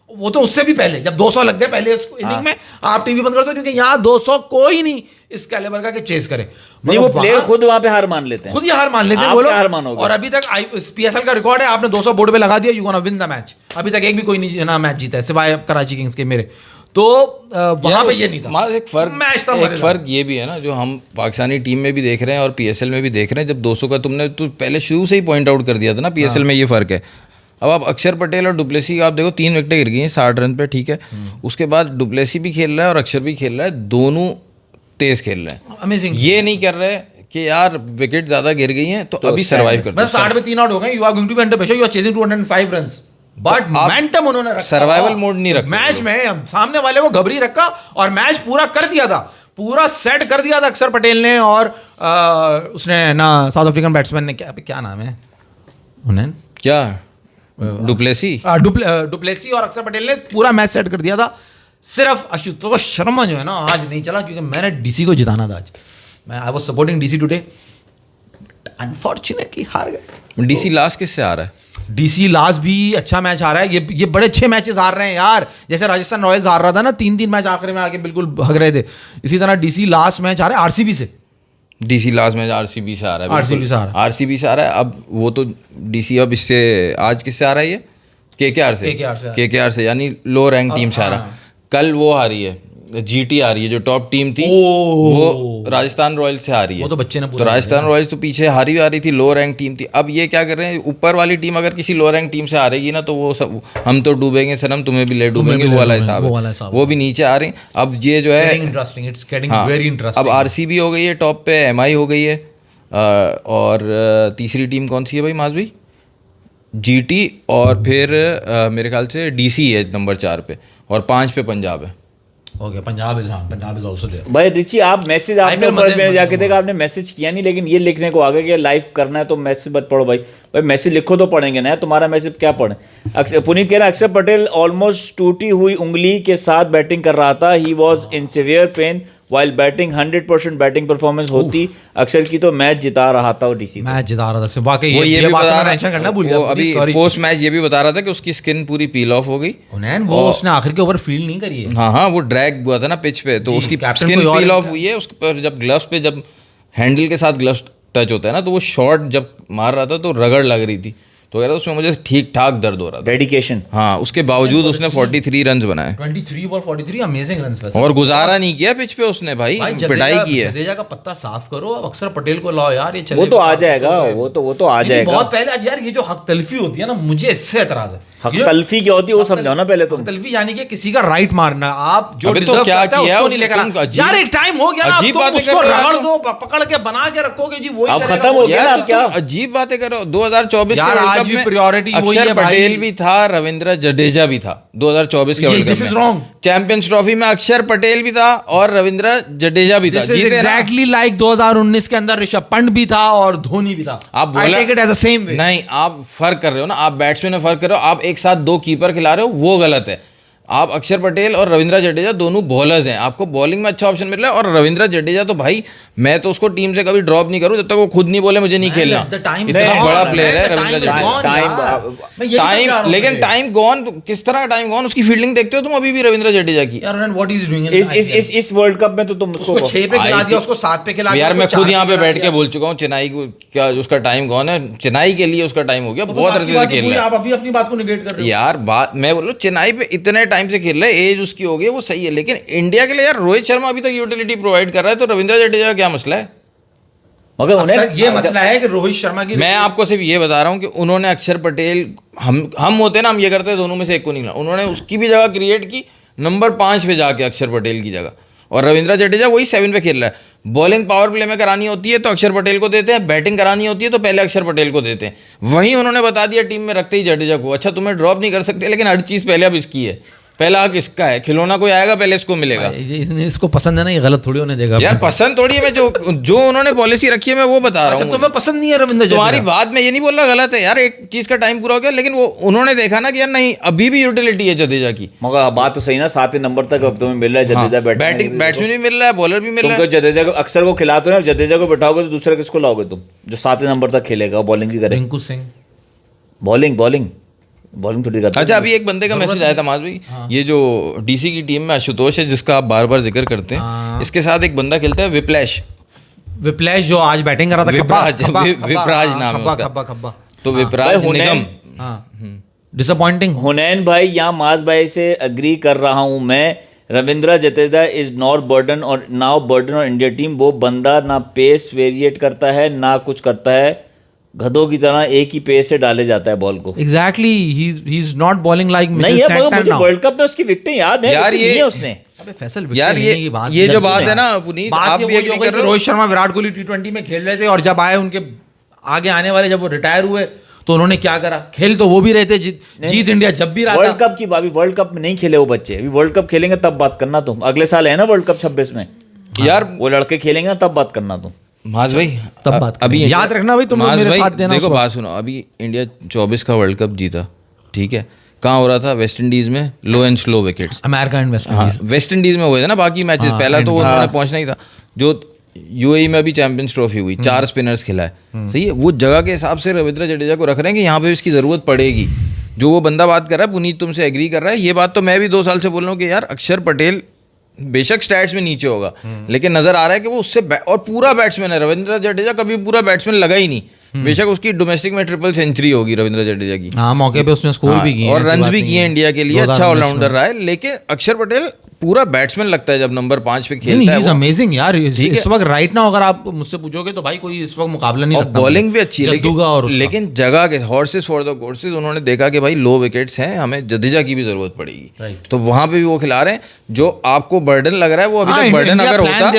वो तो उससे भी पहले जब 200 लग गए पहले इनिंग में, आप टीवी बंद कर दो, क्योंकि यहाँ 200 कोई नहीं इस कैलिबर का कि चेस करे। नहीं, वो प्लेयर खुद वहां पे हार मान लेते हैं, खुद ही हार मान लेते हैं वो लोग। और अभी तक PSL का रिकॉर्ड है, आपने 200 बोर्ड पे लगा दिया, you gonna win the match. अभी तक एक भी कोई नहीं ना मैच जीता है सिवाय कराची किंग्स के मेरे। तो वहां पे ये नहीं था। एक फर्क ये भी है ना, जो हम पाकिस्तानी टीम में भी देख रहे हैं और PSL में भी देख रहे हैं। जब 200 का तुमने तो पहले शुरू से ही पॉइंट आउट कर दिया था ना, PSL में ये फर्क है। अब आप अक्षर पटेल और डुप्लेसी आप देखो, 3 विकेटें गिर गई हैं 60 रन पे, ठीक है। उसके बाद डुप्लेसी भी खेल रहा है और अक्षर भी खेल रहा है, दोनों तेज खेल रहे हैं। अमेजिंग। ये नहीं कर रहे कि यार विकेट ज्यादा गिर गई हैं तो अभी सर्वाइव करते हैं। 60 पे 3 आउट हो गए, you are going to be under pressure, you are chasing 205 runs. But momentum उन्होंने रखा, सर्वाइवल मोड नहीं रखा मैच में, सामने वाले को घबरी रखा और मैच पूरा कर दिया था, पूरा सेट कर दिया था अक्षर पटेल ने। और उसने ना साउथ अफ्रीकन बैट्समैन ने क्या नाम है उन्हें, क्या डुप्लेसी और अक्षर पटेल ने पूरा मैच सेट कर दिया था। सिर्फ आशुतोष शर्मा जो है ना आज नहीं चला, क्योंकि मैंने DC को जिताना था आज। I was supporting DC today, unfortunately हार गए। DC लास्ट किससे आ रहा है? DC लास्ट भी अच्छा मैच आ रहा है। ये बड़े अच्छे मैचेस हार रहे हैं यार, जैसे राजस्थान रॉयल्स हार रहा था ना 3-3 मैच आखिर में आके बिल्कुल भग रहे थे, इसी तरह DC लास्ट मैच आ रहा है RCB से। DC लास्ट मैच RCB से आ रहा है, RCB से आ रहा है, RCB से आ रहा है। अब वो तो DC अब इससे आज किससे आ रहा है, ये KKR से, KKR से यानी लो रैंक टीम से आ रहा है। कल वो हारी है, जीटी आ रही है, जो टॉप टीम थी वो राजस्थान रॉयल्स से आ रही है। वो तो बच्चे ने तो राजस्थान रॉयल्स तो पीछे हारी भी आ रही थी, लो रैंक टीम थी। अब ये क्या कर रहे हैं, ऊपर वाली टीम अगर किसी लो रैंक टीम से हारेगी ना तो वो सब हम तो डूबेंगे सनम, तुम्हें भी ले डूबेंगे, वो वाला हिसाब है। वो भी नीचे आ रही है। अब ये जो है अब आरसीबी हो गई है टॉप पे, एमआई हो गई है, और तीसरी टीम कौन सी है भाई माज भाई? जीटी, और फिर मेरे ख्याल से डीसी है नंबर 4 पे, और 5 पे पंजाब है। Okay, Punjab is also there. भाई रिची आप मैसेज आपने ऊपर मैंने जाके देखा, आपने मैसेज किया नहीं, लेकिन ये लिखने को आ गया कि लाइव करना है तो मैसेज मत पढ़ो भाई मैसेज लिखो तो पढ़ेंगे ना, तुम्हारा मैसेज क्या पढ़े। पुनीत कह रहा है अक्षर पटेल ऑलमोस्ट टूटी हुई उंगली के साथ बैटिंग कर रहा था, he was in severe pain while batting, 100% batting performance होती अक्षर की तो मैच जिता रहा था। वो डीसी मैच जिता रहा था वाकई, ये भी बता मेंशन करना भूल वो गया अभी पोस्ट मैच ये भी बता रहा था कि उसकी स्किन पूरी पील ऑफ हो गई, वो उसने आखिर के ओवर फील्ड नहीं करी है। हाँ, वो ड्रैग हुआ था ना पिच पे, तो उसकी स्किन पील ऑफ हुई है। उसके पर जब ग्लव्स पे, जब हैंडल के साथ ग्लव्स टच होता है ना, तो वो शॉट जब मार रहा था तो रगड़ लग रही थी, तो यार उसमें मुझे ठीक ठाक दर्द हो रहा था। डेडिकेशन। हाँ, उसके बावजूद उसने 43 रन बनाए, 23 बॉल 43 अमेजिंग रन्स वैसे, और गुजारा नहीं किया पिच पे उसने भाई पिटाई की है। जडेजा का पत्ता साफ करो, अब अक्षर पटेल को लाओ यार, ये वो तो आ जाएगा, वो तो आ जाएगा। बहुत पहले यार ये जो हक तलफी होती है ना, मुझे इससे एतराज है। हक तलफी क्या होती है वो समझाओ ना पहले। हक तलफी यानी कि किसी का राइट मारना, आप जो डिजर्व क्या करता है उसको नहीं लेकर यार, एक टाइम हो गया ना, तुम उसको रगड़ दो, पकड़ के बना के रखोगे जी, वही अब खत्म हो गया ना। क्या अजीब बातें करो। 2024 यार आज भी प्रायोरिटी अक्षर पटेल भी था, रविंद्र जडेजा भी था 2024 के वर्ल्ड कप में। चैंपियंस ट्रॉफी में अक्षर पटेल भी था और रविंद्र जडेजा भी था। एग्जैक्टली लाइक 2019 के अंदर ऋषभ पंत भी था और धोनी भी था। आप बोला नहीं, आप फर्क कर रहे हो ना, आप बैट्समैन में फर्क कर रहे हो, आप एक साथ 2 कीपर खिला रहे हो, वो गलत है। आप अक्षर पटेल और रविंद्र जडेजा दोनों बॉलर्स हैं, आपको बॉलिंग में अच्छा ऑप्शन मिल रहा है। और रविंद्र जडेजा तो भाई मैं तो उसको टीम से कभी ड्रॉप नहीं करूं जब तक वो खुद नहीं बोले मुझे नहीं खेलना। इतना बड़ा प्लेयर है रविंद्र जडेजा। टाइम, लेकिन टाइम गॉन, किस तरह का टाइम गॉन? उसकी फील्डिंग देखते हो तुम अभी भी रविंद्र जडेजा की? इस वर्ल्ड कप में तो तुम उसको 6 पे खिला दिया, उसको 7 पे खिला दिया। यार मैं खुद यहाँ पे बैठ के बोल चुका हूँ चेन्नई को क्या उसका टाइम गॉन है, चेन्नई के लिए उसका टाइम हो गया, बहुत अच्छे से खेल रहा है। आप अभी अपनी बात को निगेट कर रहे हो यार। बात मैं बोल रहा हूँ चेन्नई पे इतने टाइम से खेल रहा है, एज उसकी हो गई, वो सही है, लेकिन इंडिया के लिए यार रोहित शर्मा अभी तक यूटिलिटी प्रोवाइड कर रहा है, तो रविंद्र जडेजा का क्या मसला है? मगर ये मसला है कि रोहित शर्मा की, मैं आपको सिर्फ ये बता रहा हूँ कि उन्होंने अक्षर पटेल, हम होते ना, हम ये करते दोनों में से एक को निकला, उन्होंने उसकी भी जगह क्रिएट की नंबर 5 पे जाके अक्षर पटेल की जगह, और रविंद्र जडेजा वही 7 पे खेल रहा है। बॉलिंग पावर प्ले में करानी होती है तो अक्षर पटेल को देते हैं, बैटिंग करानी होती है तो पहले अक्षर पटेल को देते हैं। वहीं उन्होंने बता दिया टीम में रखते ही जडेजा को, अच्छा तुम्हें ड्रॉप नहीं कर सकते, लेकिन हर चीज़ पहले अब इसकी है, पहला हक इसका है, खिलौना कोई आएगा पहले इसको मिलेगा। इसको पसंद है ना, ये गलत थोड़ी होने देगा यार। पसंद थोड़ी है, मैं जो उन्होंने पॉलिसी रखी है मैं वो बता रहा हूँ। तुम्हें पसंद नहीं है रविंद्र जडेजा? तुम्हारी बात में ये नहीं बोल रहा गलत है यार, एक चीज का टाइम पूरा हो गया, लेकिन वो उन्होंने देखा ना कि यार नहीं अभी भी यूटिलिटी है जडेजा की। मगर बात तो सही ना, 7वें नंबर तक अब तुम्हें मिल रहा है जडेजा, बैट्समैन भी मिल रहा है, बॉलर भी मिल रहा है। जडेजा को अक्सर को खिलाते हो, जडेजा को बिठाओगे तो दूसरा किसको लाओगे तुम, जो 7वें नंबर तक खेलेगा, बॉलिंग भी करे? रिंकू सिंह बॉलिंग थोड़ी करता। अच्छा, अभी एक बंदे का मैसेज आया था माज भाई, ये जो डीसी की टीम में आशुतोष है जिसका आप बार बार जिक्र करते हैं, इसके साथ एक बंदा खेलता है विप्लैश जो आज बैटिंग कर रहा था, विपराज नाम है उसका। तो विपराज निगम डिसअपॉइंटिंग। हुनैन भाई, यहाँ माज भाई से अग्री कर रहा हूँ मैं, Ravindra Jadeja is not burden और नाउ बर्डन और इंडिया टीम। वो बंदा ना पेस वेरिएट करता है ना कुछ करता है, गधों की तरह एक ही पेस से डाले जाता है बॉल को। Exactly, he is not bowling like नहीं है, मगर मुझे वर्ल्ड कप में उसकी विकेटें याद है यार, ये उसने फैसल यार ये जो बात है ना पुनीत, आप भी एग्री कर रहे हो। रोहित शर्मा विराट कोहली T20 में खेल रहे थे और जब आए उनके आगे आने वाले, जब वो रिटायर हुए तो उन्होंने क्या करा, खेल तो वो भी रहे थे, जीत इंडिया जब भी रहा था। वर्ल्ड कप की बात, वर्ल्ड कप में नहीं खेले वो बच्चे, अभी वर्ल्ड कप खेलेंगे तब बात करना तुम। अगले साल है ना वर्ल्ड कप 26 में यार, वो लड़के खेलेंगे ना तब बात करना तुम। माज भाई तब बात अभी याद रखना भाई, तुम मेरे साथ देना। देखो बात सुनो, अभी इंडिया 24 का वर्ल्ड कप जीता, ठीक है, कहाँ हो रहा था? वेस्ट इंडीज में, low and slow wickets, America and West Indies. West Indies में हुए थे ना बाकी मैचेस, पहला तो उन्होंने पहुंचना ही था। जो यूएई में अभी चैंपियंस ट्रॉफी हुई, 4 स्पिनर्स खिलाए, सही है, वो जगह के हिसाब से रविंद्र जडेजा को रख रहे हैं कि यहाँ पे इसकी जरूरत पड़ेगी। जो वो बंदा बात कर रहा है, पुनीत तुमसे एग्री कर रहा है, ये बात तो मैं भी 2 साल से बोल रहा हूँ कि यार अक्षर पटेल बेशक स्टैट्स में नीचे होगा, लेकिन नजर आ रहा है कि वो उससे और पूरा बैट्समैन है। रविंद्र जडेजा कभी पूरा बैट्समैन लगा ही नहीं। बेशक उसकी डोमेस्टिक में ट्रिपल सेंचुरी होगी रविंद्र जडेजा की, हाँ मौके पे उसने स्कोर भी किए और रन्स भी किए इंडिया के लिए, अच्छा ऑलराउंडर रहा है। लेकिन अक्षर पटेल पूरा बैट्समैन लगता है जब नंबर 5 पे खेलता है। अमेजिंग यार, इस वक्त राइट नाउ अगर आप मुझसे पूछोगे तो भाई कोई इस वक्त मुकाबला नहीं लगता। बॉलिंग भी अच्छी है, लेकिन जगह के हॉर्सेस फॉर द कोर्सेज, उन्होंने देखा कि भाई लो विकेट्स हैं, हमें जडेजा की भी जरूरत पड़ेगी, तो वहां पे भी वो खिला रहे हैं। जो आपको बर्डन लग रहा है वो अभी तक बर्डन अगर होता,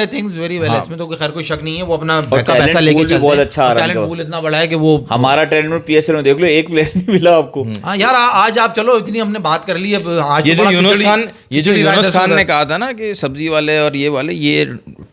इसमें तो खैर कोई शक नहीं है, वो अपना पैसा लेके चल बहुत अच्छा आ रहा है, टैलेंट पूल इतना बड़ा है कि वो हमारा टैलेंट पीएसएल में देख लो एक प्लेयर नहीं मिला आपको। हाँ यार, आज आप चलो इतनी हमने बात कर ली, अब आज ये जो यूनुस खान ने कहा था ना कि सब्जी वाले और ये वाले ये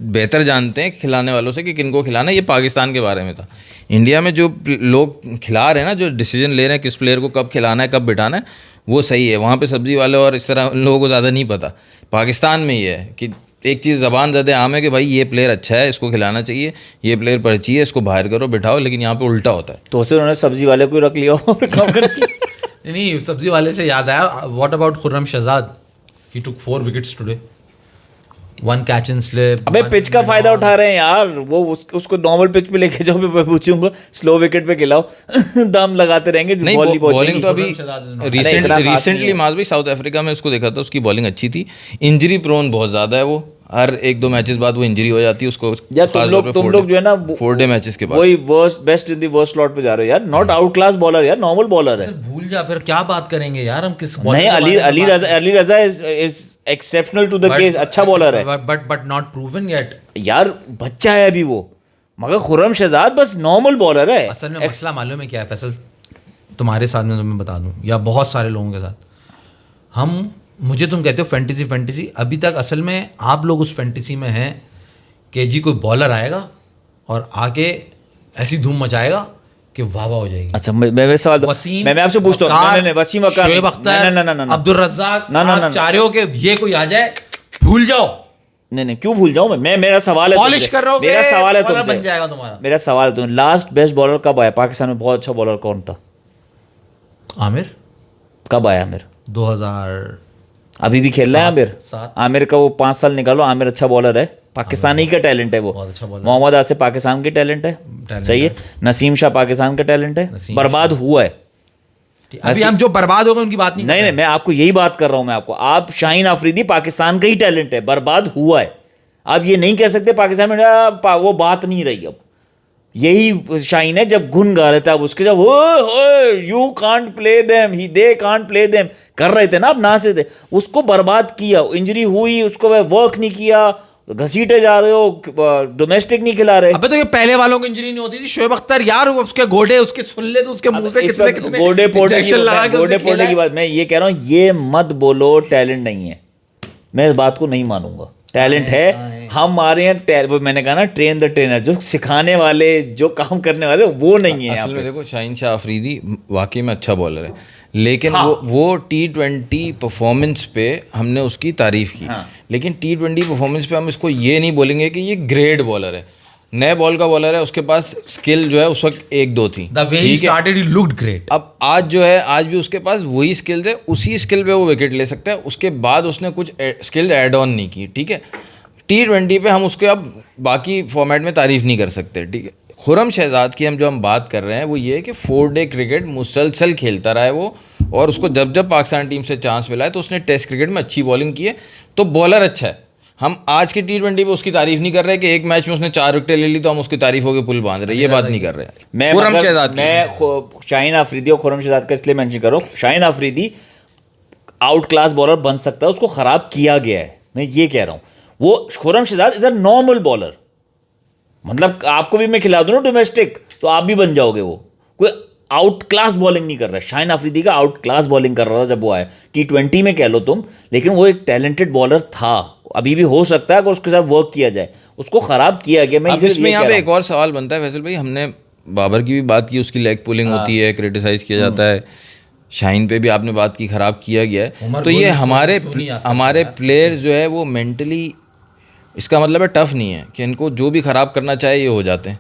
बेहतर जानते हैं खिलाने वालों से कि किनको खिलाना है, ये पाकिस्तान के बारे में था। इंडिया में जो लोग खिला रहे हैं ना, जो डिसीजन ले रहे हैं किस प्लेयर को कब खिलाना है कब बिठाना है, वो सही है। वहाँ पे सब्जी वाले और इस तरह लोगों को ज़्यादा नहीं पता। पाकिस्तान में ये है कि एक चीज़ ज़बान ज़्यादा आम है कि भाई ये प्लेयर अच्छा है, इसको खिलाना चाहिए, ये प्लेयर पर्ची है, इसको बाहर करो बिठाओ, लेकिन यहाँ पे उल्टा होता है। तो उन्होंने सब्जी वाले को रख लिया और काम कर नहीं, सब्जी वाले से याद आया, what about Khurram Shahzad, he took 4 wickets today, 1 catch and slip. अबे पिच का फायदा उठा रहे हैं यार, वो उसको नॉर्मल पिच पे लेके जाओ, मैं पूछूंगा स्लो विकेट पे खिलाओ, दम लगाते रहेंगे। बॉलिंग तो अभी रिसेंटली माज भाई साउथ अफ्रीका में उसको देखा था, उसकी बॉलिंग अच्छी थी। इंजरी प्रोन बहुत ज्यादा है वो, हर 1-2 मैचेस बाद वो इंजरी हो जाती है उसको। यार तुम लोग जो है ना 4 डे मैचेस के बाद वही best in the worst slot पे जा रहे हो यार। नॉट आउट क्लास बॉलर यार, नॉर्मल बॉलर है। भूल जा, फिर क्या बात करेंगे यार हम किस नहीं, Ali Raza is exceptional to the case, अच्छा बॉलर है, बट नॉट प्रूवन येट यार, बच्चा है अभी वो। मगर खुर्रम शहजाद बस नॉर्मल बॉलर है। असल में मसला मालूम है क्या है फैसल, तुम्हारे साथ में तुम्हें बता दूं या बहुत सारे लोगों के साथ, मुझे तुम कहते हो फैंटेसी, अभी तक असल में आप लोग उस फैंटेसी में हैं कि जी कोई बॉलर आएगा और आके ऐसी धूम मचाएगा कि वाह हो जाएगी। अच्छा, मैं सवाल मैं आपसे पूछता हूँ, वसीम अख्तर, शोएब अख्तर, अब्दुल रज़्ज़ाक, चारों के ये कोई आ जाए भूल जाओ। नहीं क्यों भूल जाऊं मैं मेरा सवाल है, पॉलिश कर रहे हो, मेरा सवाल है तुमसे, बन जाएगा तुम्हारा। मेरा सवाल है तुम, लास्ट बेस्ट बॉलर कब आया पाकिस्तान में? बहुत अच्छा बॉलर कौन था? आमिर। कब आया आमिर? 2000। अभी भी खेल रहा है आमिर? आमिर का वो 5 साल निकालो, आमिर अच्छा बॉलर है, पाकिस्तानी का टैलेंट है वो। मोहम्मद आसिफ पाकिस्तान के टैलेंट है, सही है। नसीम शाह पाकिस्तान का टैलेंट है, बर्बाद हुआ है। अभी हम जो बर्बाद हो गए उनकी बात नहीं, मैं आपको यही बात कर रहा हूं। मैं आपको, आप शाहीन अफरीदी पाकिस्तान का ही टैलेंट है, बर्बाद हुआ है। आप ये नहीं कह सकते पाकिस्तान में वो बात नहीं रही। अब यही शाहीन है, जब गुन गा रहे थे अब उसके, जब you can't play them, he they can't play them कर रहे थे ना, अब ना से थे, उसको बर्बाद किया। इंजरी हुई, उसको वर्क नहीं किया, घसीटे जा रहे हो, डोमेस्टिक नहीं खिला रहे। अबे तो ये पहले वालों को इंजरी नहीं होती थी। शोएब अख्तर यार, उसके गोडे उसके सुन ले तो उसके मुंह से कितने गोडे पोडे की बात मैं ये कह रहा हूँ, ये मत बोलो टैलेंट नहीं है। मैं इस बात को नहीं मानूंगा, टैलेंट है। हम आ रहे हैं, मैंने कहा ना, ट्रेन द ट्रेनर, जो सिखाने वाले, जो काम करने वाले, वो नहीं है। असल में देखो, शाहीन शाह अफरीदी वाकई में अच्छा बॉलर है, लेकिन वो T20 परफॉर्मेंस पे हमने उसकी तारीफ की। लेकिन T20 परफॉर्मेंस पे हम इसको ये नहीं बोलेंगे कि ये ग्रेट बॉलर है, नए बॉल का बॉलर है, उसके पास स्किल जो है उस वक्त 1-2 थी। The way he started, he looked great. अब आज जो है, आज भी उसके पास वही स्किल्स है, उसी स्किल पे वो विकेट ले सकता है। उसके बाद उसने कुछ स्किल्स ऐड ऑन नहीं की, ठीक है। T20 पे हम उसके अब बाकी फॉर्मेट में तारीफ नहीं कर सकते, ठीक है। खुर्रम शहजाद की हम बात कर रहे हैं, वो ये है कि 4 डे क्रिकेट मुसलसल खेलता रहा है वो, और उसको जब जब पाकिस्तान टीम से चांस मिला है तो उसने टेस्ट क्रिकेट में अच्छी बॉलिंग की है, तो बॉलर अच्छा है। हम आज की T20 पे उसकी तारीफ नहीं कर रहे कि एक मैच में उसने 4 विकेटें ले ली तो हम उसकी तारीफ होकर पुल बांध रहे, ये बात नहीं कर रहे। खुर्रम शहजाद, मैं शाहीन अफरीदी और खुर्रम शहजाद का इसलिए मेंशन कर रहा हूँ, Shaheen Afridi out class bowler बन सकता है, उसको खराब किया गया है, मैं ये कह रहा हूँ। वो Khurram Shahzad is a normal bowler, मतलब आपको भी मैं खिला दूं ना डोमेस्टिक तो आप भी बन जाओगे। वो कोई आउट क्लास बॉलिंग नहीं कर रहा है। शाहीन अफरीदी का आउट क्लास बॉलिंग कर रहा था जब वो आया, T20 में कह लो तुम, लेकिन वो एक टैलेंटेड बॉलर था, अभी भी हो सकता है अगर उसके साथ वर्क किया जाए। उसको खराब किया गया। मैं इसमें यहाँ पे एक और सवाल बनता है फैसल भाई, हमने बाबर की भी बात की, उसकी लेग पुलिंग होती है, क्रिटिसाइज किया जाता है, शाहीन पे भी आपने बात की, खराब किया गया है। तो ये हमारे प्लेयर्स जो है वो मेंटली, इसका मतलब है टफ नहीं है कि इनको जो भी ख़राब करना चाहे ये हो जाते हैं।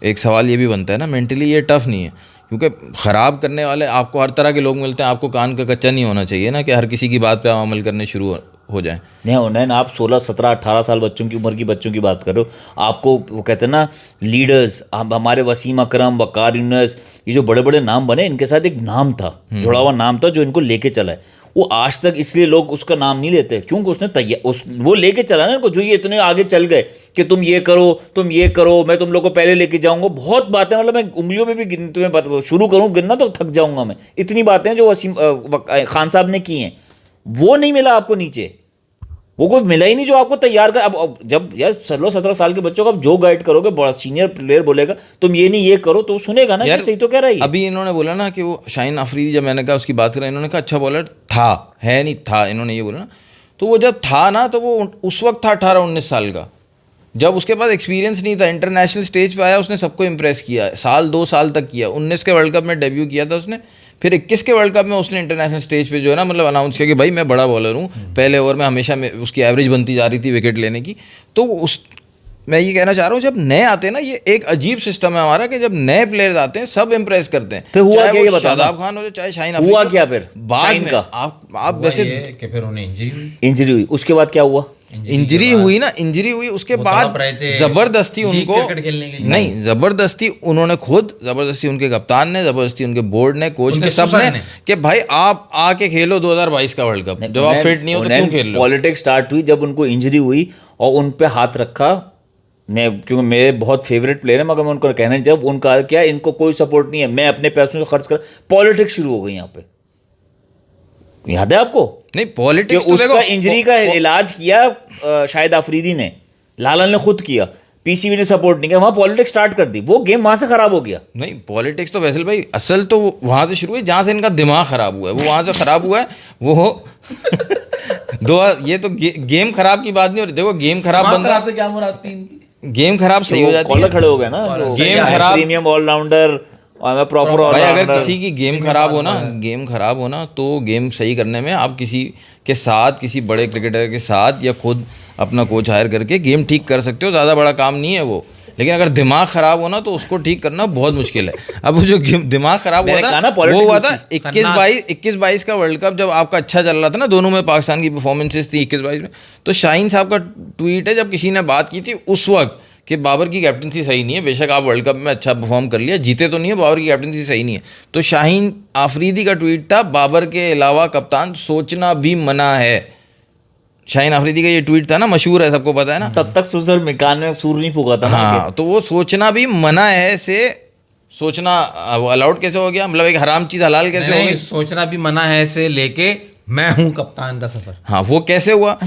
एक सवाल ये भी बनता है ना, मेंटली ये टफ नहीं है, क्योंकि ख़राब करने वाले आपको हर तरह के लोग मिलते हैं। आपको कान का कच्चा नहीं होना चाहिए ना कि हर किसी की बात पे आप अमल करने शुरू हो जाएं। नहीं उन्नयन, आप 16, 17, 18 साल बच्चों की उम्र की बच्चों की बात करो, आपको वो कहते हैं ना लीडर्स, हमारे वसीम अकरम, वकार यूनुस, ये जो बड़े बड़े नाम बने, इनके साथ एक नाम था, जुड़ा हुआ नाम था जो इनको लेके चला है। वो आज तक इसलिए लोग उसका नाम नहीं लेते क्योंकि उसने वो लेके चला ना इनको, जो ये इतने आगे चल गए कि तुम ये करो, तुम ये करो, मैं तुम लोग को पहले लेके जाऊंगा। बहुत बातें, मतलब मैं उंगलियों में भी तुम्हें शुरू करूँ गिनना तो थक जाऊंगा मैं, इतनी बातें जो वसीम खान साहब ने की हैं। वो नहीं मिला आपको नीचे, वो कोई मिला ही नहीं जो आपको तैयार कर। अब जब यार 16-17 साल के बच्चों को आप जो गाइड करोगे, बड़ा सीनियर प्लेयर बोलेगा तुम ये नहीं ये करो, तो सुनेगा ना, यार सही तो कह रहा है। अभी इन्होंने बोला ना कि वो शाहीन अफरीदी, जब मैंने कहा उसकी बात करें, इन्होंने कहा अच्छा बॉलर था, है नहीं था, इन्होंने ये बोला ना। तो वो जब था ना, तो वो उस वक्त था 18-19 साल का, जब उसके पास एक्सपीरियंस नहीं था। इंटरनेशनल स्टेज पे आया, उसने सबको इंप्रेस किया, 2 साल तक किया। 19 के वर्ल्ड कप में डेब्यू किया था उसने, फिर 21 के वर्ल्ड कप में उसने इंटरनेशनल स्टेज पे जो है ना, मतलब अनाउंस किया कि भाई मैं बड़ा बॉलर हूँ। पहले ओवर में हमेशा उसकी एवरेज बनती जा रही थी विकेट लेने की। तो मैं ये कहना चाह रहा हूँ, जब नए आते हैं ना, ये एक अजीब सिस्टम है हमारा कि जब नए प्लेयर्स आते हैं सब इंप्रेस करते हैं। फिर हुआ क्या, ये बताओ। शादाब खान हो, चाहे शाहीन अफरीदी, हुआ क्या फिर बाद में? आप वैसे कि फिर उन्हें इंजरी हुई, उसके बाद क्या हुआ? इंजरी हुई ना, इंजरी हुई, उसके बाद जबरदस्ती उनको नहीं, जबरदस्ती उन्होंने खुद, जबरदस्ती उनके कप्तान ने, जबरदस्ती उनके बोर्ड ने, कोच ने, सब ने कि भाई आप आके खेलो 2022 का वर्ल्ड कप, जब आप फिट नहीं हो तो क्यों खेल रहे हो? पॉलिटिक्स स्टार्ट हुई जब उनको इंजरी हुई और उन पे हाथ रखा। मैं, क्योंकि मेरे बहुत फेवरेट प्लेयर है, मगर मैं उनको कहना, जब उनका क्या इनको कोई सपोर्ट नहीं है, मैं अपने पैसों से खर्च कर, पॉलिटिक्स शुरू हो गई यहाँ पे। याद है आपको? नहीं, पॉलिटिक्स तो उसका इंजरी का इलाज किया शाहिद अफरीदी ने, लालन ने खुद किया, पीसीबी ने सपोर्ट नहीं किया, वहां पॉलिटिक्स स्टार्ट कर दी, वो गेम वहां से खराब हो गया। नहीं, पॉलिटिक्स तो वैसे भाई असल तो वहां से शुरू हुई जहां से इनका दिमाग खराब हुआ है, वो वहां से खराब हुआ है वो ये तो गेम खराब की बात नहीं हो रही। देखो गेम खराब बंदा से क्या मुराद थी? गेम खराब सही हो जाती है, खड़े हो गए ना, गेम खराब, प्रीमियम ऑलराउंडर प्रॉपर भाई। अगर किसी की गेम खराब हो ना तो गेम सही करने में आप किसी के साथ, किसी बड़े क्रिकेटर के साथ, या खुद अपना कोच हायर करके गेम ठीक कर सकते हो, ज़्यादा बड़ा काम नहीं है वो। लेकिन अगर दिमाग खराब हो ना तो उसको ठीक करना बहुत मुश्किल है। अब वो जो दिमाग खराब हुआ था वो हुआ था 21-22 का वर्ल्ड कप, जब आपका अच्छा चल रहा था ना, दोनों में पाकिस्तान की परफॉर्मेंसेस थी 21-22 में। तो शाहीन साहब का ट्वीट है, जब किसी ने बात की थी उस वक्त कि बाबर की कैप्टनसी सही नहीं है, बेशक आप वर्ल्ड कप में अच्छा परफॉर्म कर लिया, जीते तो नहीं है, बाबर की कैप्टनसी सही नहीं है। तो शाहीन आफरीदी का ट्वीट था, बाबर के अलावा कप्तान सोचना भी मना है। शाहीन आफरीदी का ये ट्वीट था ना, मशहूर है, सबको पता है ना। तब तक सुर कान में सूर नहीं फूका था। हाँ, तो वो सोचना भी मना है से सोचना अलाउड कैसे हो गया? मतलब एक हराम चीज हलाल कैसे हो गई? सोचना भी मना है से लेके मैं हूं कप्तान का सफर, हाँ, वो कैसे हुआ?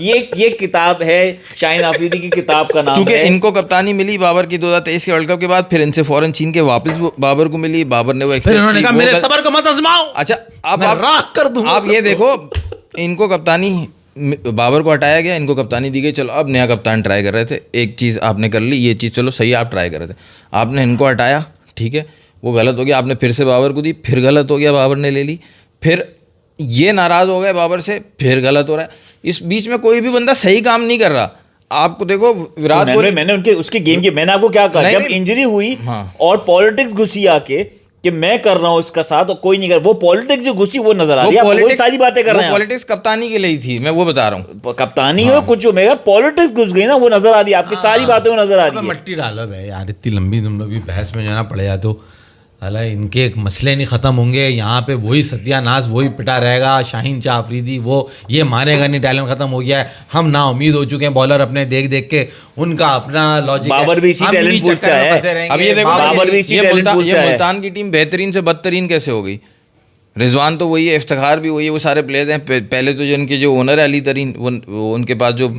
ये किताब है शाहीन आफरीदी की, किताब का नाम क्योंकि इनको कप्तानी मिली बाबर की 2023 के वर्ल्ड कप के बाद, फिर इनसे फौरन छीन के वापस बाबर को मिली, बाबर ने वो फिर उन्होंने कहा मेरे सबर को मत आजमाओ। अच्छा, अब आप राख कर दूंगा। आप ये देखो, इनको कप्तानी, बाबर को हटाया गया, इनको कप्तानी दी गई, चलो अब नया कप्तान ट्राई कर रहे थे, एक चीज़ आपने कर ली, ये चीज़ चलो सही, आप ट्राई कर रहे थे, आपने इनको हटाया, ठीक है, वो गलत हो गया, आपने फिर से बाबर को दी, फिर गलत हो गया, बाबर ने ले ली, फिर ये नाराज़ हो गए बाबर से, फिर गलत हो रहा है। इस बीच में कोई भी बंदा सही काम नहीं कर रहा। आपको देखो विराट कोहली, मैंने उनके उसके गेम की, मैंने आपको क्या कहा, जब इंजरी हुई और पॉलिटिक्स घुसी आके कि मैं कर रहा हूं इसका साथ और कोई नहीं कर, वो पॉलिटिक्स जो घुसी वो नजर आ रही है, वो सारी बातें कर रहे हैं। पॉलिटिक्स कप्तानी के लिए थी, मैं वो बता रहा हूँ, कप्तानी हो कुछ हो, मेरा पॉलिटिक्स घुस गई ना, वो नजर आ रही है, आपकी सारी बातें वो नजर आ रही है। मट्टी डालो भाई यार, इतनी लंबी तुम लोग भी बहस में जाना पड़ेगा तो हालांकि इनके एक मसले नहीं ख़त्म होंगे, यहाँ पे वही सत्यानाश वही पिटा रहेगा। शाहीन शाह अफरीदी वो ये मानेगा नहीं, टैलेंट ख़त्म हो गया है, हम ना उम्मीद हो चुके हैं बॉलर अपने देख देख के, उनका अपना लॉजिक। बाबर भी इसी टैलेंट पूल से है। अब ये देखो, बाबर भी इसी टैलेंट पूल से है। मुल्तान की टीम बेहतरीन से बदतरीन कैसे हो गई? रिजवान तो वही है, इफ्तिखार भी वही है, वो सारे प्लेयर्स हैं। पहले तो जो उनके जो ओनर है अली तरीन, वो उनके पास जो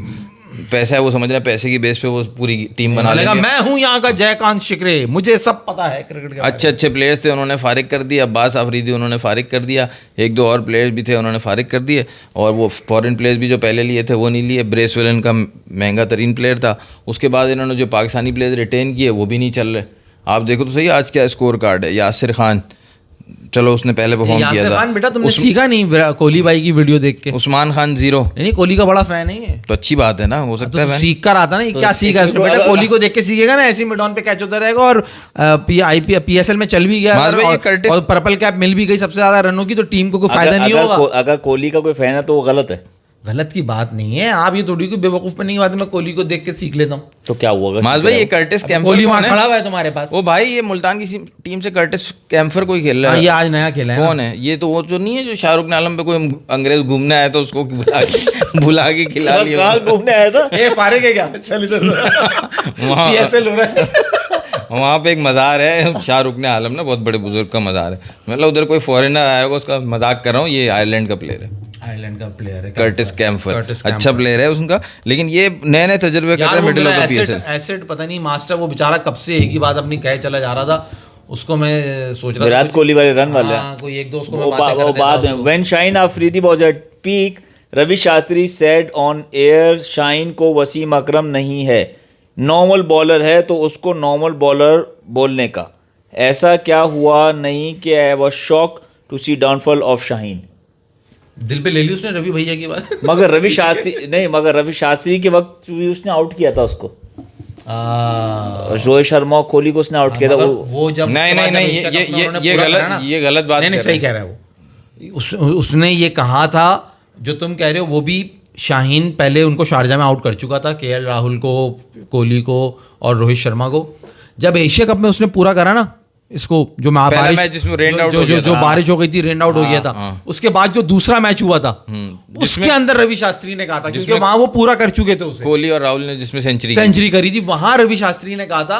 पैसा है वो समझ रहे हैं पैसे की बेस पे वो पूरी टीम बना लेगा। मैं हूं यहाँ का जयकांत शिकरे, मुझे सब पता है क्रिकेट के। अच्छे प्लेयर्स थे, उन्होंने फारिग कर दिया। अब्बास आफरीदी उन्होंने फारिग कर दिया, एक दो और प्लेयर्स भी थे उन्होंने फारिग कर दिए, और वो फॉरेन प्लेयर्स भी जो पहले लिए थे वो नहीं लिए। ब्रेसवेल इनका महंगा तरीन प्लेयर था। उसके बाद इन्होंने जो पाकिस्तानी प्लेयर्स रिटेन किए वो भी नहीं चल रहे। आप देखो तो सही आज क्या स्कोर कार्ड है। यासिर खान चलो उसने पहले परफॉर्म किया यासिर था। खान बेटा तुमने सीखा नहीं कोहली भाई की वीडियो देख के? उस्मान खान 0। नहीं कोहली का बड़ा फैन है ये, तो अच्छी बात है ना, हो सकता है तो fan। सीख कर आता ना, ये क्या सीखा है उसने बेटा? कोहली को देख के सीखेगा ना, ऐसे ही मिड ऑन पे कैच होता रहेगा और PSL में चल भी गया माज भाई, ये और कर्टिस- पर्पल कैप मिल भी गई सबसे ज्यादा रनों की, तो टीम को कोई फायदा नहीं होगा। अगर कोहली का कोई फैन है तो वो गलत है। गलत की बात नहीं है, आप ये थोड़ी कोई बेवकूफ बनने की बात है मैं कोहली को देख के सीख लेता हूँ। तो क्या हुआ? माज भाई ये कर्टिस कैम्फर कोहली कौन वहां है? खड़ा हुआ है तुम्हारे पास। ओ भाई ये मुल्तान की टीम से कर्टिस कैम्फर कोई खेल रहा हाँ, है। ये आज नया खेला है ना। कौन है ये? तो वो जो नहीं है जो शाहरुख ने आलम पे कोई अंग्रेज घूमने आया था उसको बुला के खिला लिया। कहाँ घूमने आया था? ये फारिग है क्या? चल इधर वहाँ PSL हो रहा है। वहाँ पे एक मज़ार है, शाहरुख ने आलम ना बहुत बड़े बुजुर्ग का मज़ार है। मतलब उधर कोई फॉरेनर आया होगा, उसका मजाक कर रहा हूँ। ये आयरलैंड का प्लेयर है, आयरलैंड का प्लेयर है कर्टिस कैम्फर। कर्टिस अच्छा प्लेयर है उनका, लेकिन ये नए नए तजुर्बे कर रहे हैं middle of the PSL। Asset पता नहीं मास्टर, वो बेचारा कब से एक ही बात अपनी कहे चला जा रहा था, उसको मैं सोच रहा विराट कोहली वाले रन वाले हाँ, कोई एक दो उसको वो मैं बातें कर देता बाद में when Shaheen Afridi was at peak Ravi Shastri said on air Shaheen को वसीम अकरम नहीं है, नॉर्मल बॉलर है तो उसको नॉर्मल बॉलर बोलने का। ऐसा क्या हुआ नहीं कि I was shock to see downfall of Shaheen. दिल पे ले ली उसने रवि भैया की बात। मगर रवि शास्त्री के वक्त भी उसने आउट किया था उसको। रोहित शर्मा और कोहली को उसने आउट किया था। वो जब नहीं ये गलत बात नहीं सही कह रहा है वो। उसने ये कहा था जो तुम कह रहे हो, वो भी शाहीन पहले उनको शारजा में आउट कर चुका था, KL राहुल को, कोहली को और रोहित शर्मा को। जब एशिया कप में उसने पूरा करा ना इसको, जो बारिश हो गई थी, रेन आउट हो गया था, उसके बाद जो दूसरा मैच हुआ था उसके अंदर रवि शास्त्री ने कहा था, क्योंकि वहां वो पूरा कर चुके थे उसे, कोहली और राहुल ने जिसमें सेंचुरी करी थी, वहां रवि शास्त्री ने कहा था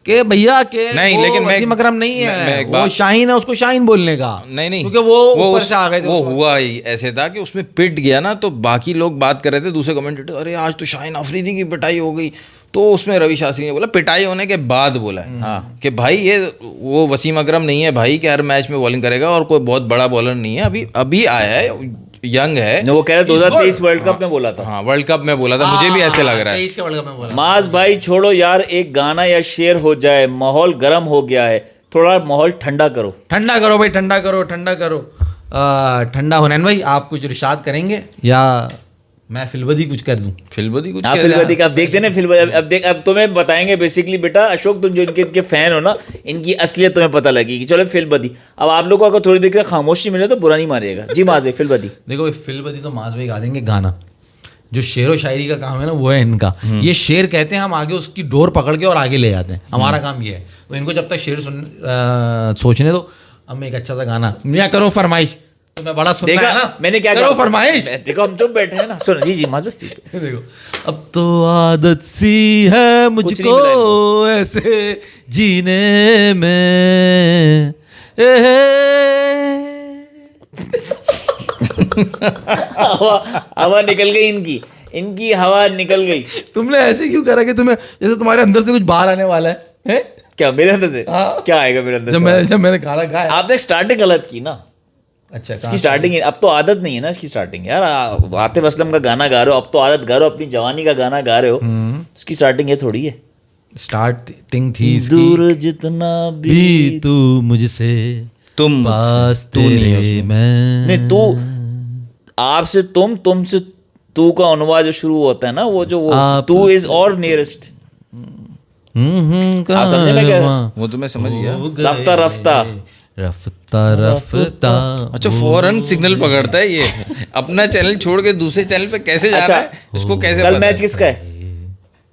कि भैया के नहीं, लेकिन वसीम अकरम नहीं मैं है, एक वो बात- शाहीन है, उसको शाहीन बोलने का। नहीं क्योंकि वो ऊपर से आ गए थे वो उस वक्त। हुआ ही ऐसे था कि उसमें पिट गया ना, तो बाकी लोग बात कर रहे थे, दूसरे कमेंटेटर, अरे आज तो शाहीन अफरीदी की पिटाई हो गई। तो उसमें रवि शास्त्री ने बोला, पिटाई होने के बाद बोला है हाँ। कि भाई ये वो वसीम अकरम नहीं है भाई कि हर मैच में बॉलिंग करेगा, और कोई बहुत बड़ा बॉलर नहीं है, अभी आया है, यंग है। वो कह रहे 2023 वर्ल्ड कप में बोला था। हाँ वर्ल्ड कप में बोला था, मुझे भी ऐसे लग रहा है। 23 के वर्ल्ड कप में बोला। माज भाई छोड़ो यार, एक गाना या शेर हो जाए, माहौल गर्म हो गया है, थोड़ा माहौल ठंडा करो। ठंडा करो भाई, ठंडा करो, ठंडा करो। ठंडा हुनैन भाई, आप कुछ इरशाद करेंगे या मैं फिलबदी कुछ कर दूं? फिलबदी कुछ हाँ कह फिल्मबदी का अब देखते ना फिल्म। अब तुम्हें बताएंगे बेसिकली बेटा अशोक, तुम जो इनके फैन हो ना, इनकी असलियत तुम्हें पता लगेगी। चलो फिल्मबदी, अब आप लोगों को अगर थोड़ी देर के खामोशी मिले तो बुरा नहीं मानिएगा। जी माज भाई फिल्मबदी। देखो भाई, फिलबदी तो माज भाई गा देंगे गाना, जो शेर व शायरी का काम है ना वो है इनका। ये शेर कहते हैं, हम आगे उसकी डोर पकड़ के और आगे ले जाते हैं, हमारा काम ये है। तो इनको जब तक शेर सोचने दो, अब मैं एक अच्छा सा गाना, मियां करो फरमाइश, तो मैं बड़ा सुनना देखा है ना, मैंने क्या करो फरमाइश। देखो हम चुप बैठे हैं ना, सुनो। जी माज भाई। देखो, अब तो आदत सी है मुझको ऐसे जीने में, हवा निकल गई इनकी हवा निकल गई। तुमने ऐसे क्यों करा कि तुम्हें जैसे तुम्हारे अंदर से कुछ बाहर आने वाला है, हैं? क्या मेरे अंदर से? हाँ। क्या आएगा मेरे अंदर से? जब मैंने गाना गाया। आपने स्टार्टिंग गलत की ना। अच्छा, इसकी स्टार्टिंग, अब तो आदत नहीं है ना इसकी स्टार्टिंग। यार आतिफ असलम का गाना गा रहे हो, अब तो आदत गा रहे हो, अपनी जवानी का गाना गा रहे हो, इसकी स्टार्टिंग ये थोड़ी है। स्टार्टिंग थी इसकी, दूर जितना भी तू मुझसे, तुम पास तू नहीं है तेरे मैं। नहीं तू, आपसे तुमसे तू का अनुवाद जो शुरू होता है ना, वो जो वो तू इज और नियरेस्ट। आप समझे मैं क्या? वो तो मैं समझ गया। रफ्ता रफ्ता रफ्ता रफ्ता। अच्छा फौरन सिग्नल पकड़ता है ये, अपना चैनल छोड़ के दूसरे चैनल पे कैसे जा रहा है, इसको कैसे कल पता मैच है? किसका है?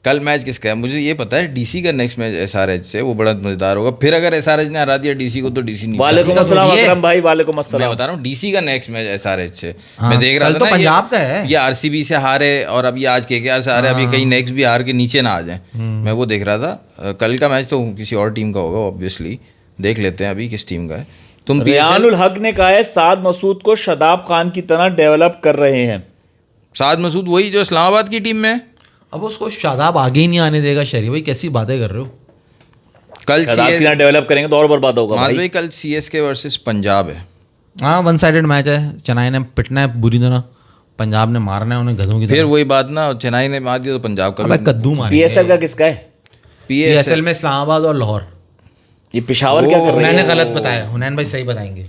कल मैच किसका है मुझे ये पता है, डीसी का नेक्स्ट मैच SRH से, वो बड़ा मजेदार होगा। फिर अगर SRH ने हरा दिया डीसी को तो डीसी नहीं। वालेकुम अस्सलाम अकरम भाई, वालेकुम मैं अस्सलाम। बता रहा हूँ डीसी का नेक्स्ट मैच SRH से। हाँ, मैं देख रहा कल था तो ना, पंजाब का है। ये RCB से हारे और अभी आज KKR से हारे, अभी कहीं नेक्स्ट भी हार के नीचे ना आ जाए। मैं वो देख रहा था। कल का मैच तो किसी और टीम का होगा ऑब्वियसली, देख लेते हैं अभी किस टीम का है। तुम रियानुल हक ने कहा है साद मसूद को शादाब खान की तरह डेवलप कर रहे हैं। साद मसूद वही जो इस्लामाबाद की टीम में है। अब उसको शादाब आगे ही नहीं आने देगा। शरी भाई कैसी बातें कर रहे हो? कल शादाब की तरह डेवलप करेंगे तो और बर्बाद होगा भाई। कल CSK वर्सेस पंजाब है। हाँ, वन साइडेड मैच है। चेन्नई ने पिटना है बुरी तरह, पंजाब ने मारना है उन्हें गधों की तरह। फिर वही बात ना, चेन्नई ने मार दिया तो पंजाब का अबे कद्दू मारेंगे। PSL का किसका है? PSL में इस्लामाबाद और लाहौर। ये पेशावर क्या कर रही है? मैंने गलत बताया, हुनैन भाई सही बताएंगे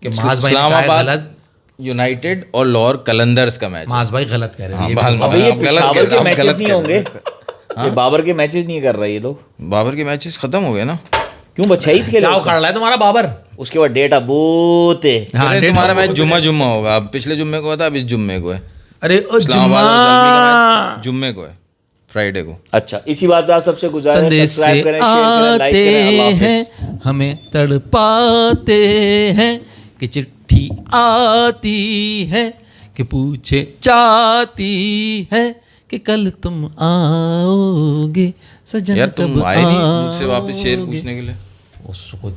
कि माज भाई ने कहा है इस्लामाबाद गलत। यूनाइटेड और लाहौर कलंदर्स का मैच। माज भाई गलत कह रहे हैं। ये हाँ, भी- अबे ये आप गलत पेशावर कह रहे के हो, आप मैचेस गलत नहीं कह होंगे, रहे ये बाबर के मैचेस नहीं कर रहे ये लोग। बाबर के मैचेस खत्म हो गए ना। क्यों बच्चा ईद खेले क्या उसने? उखाड़ रहा है तुम्हारा बाबर? उसके बाद डेटा बोते। हाँ, अरे डेट तुम्हारा को- मैच जुम्मा होगा, अब पिछले जुम्मे को था, अब इस जुम्मे को है। अरे ओ इस्लामाबाद और ज़ल्मी का जुम्मा मैच जुम्मे को है, फ्राइडे को। अच्छा, इसी बात पे आप सबसे गुजारिश है, संदेश सब्सक्राइब से करें, शेयर करें, लाइक आते करें। अल्लाह हाफिज़। हैं, हमें तड़पाते हैं कि चिट्ठी आती है कि पूछे चाहती है कि कल तुम आओगे सजन, यार तुम कब आए नहीं मुझसे वापस शेर आओगे? पूछने के लिए। उसको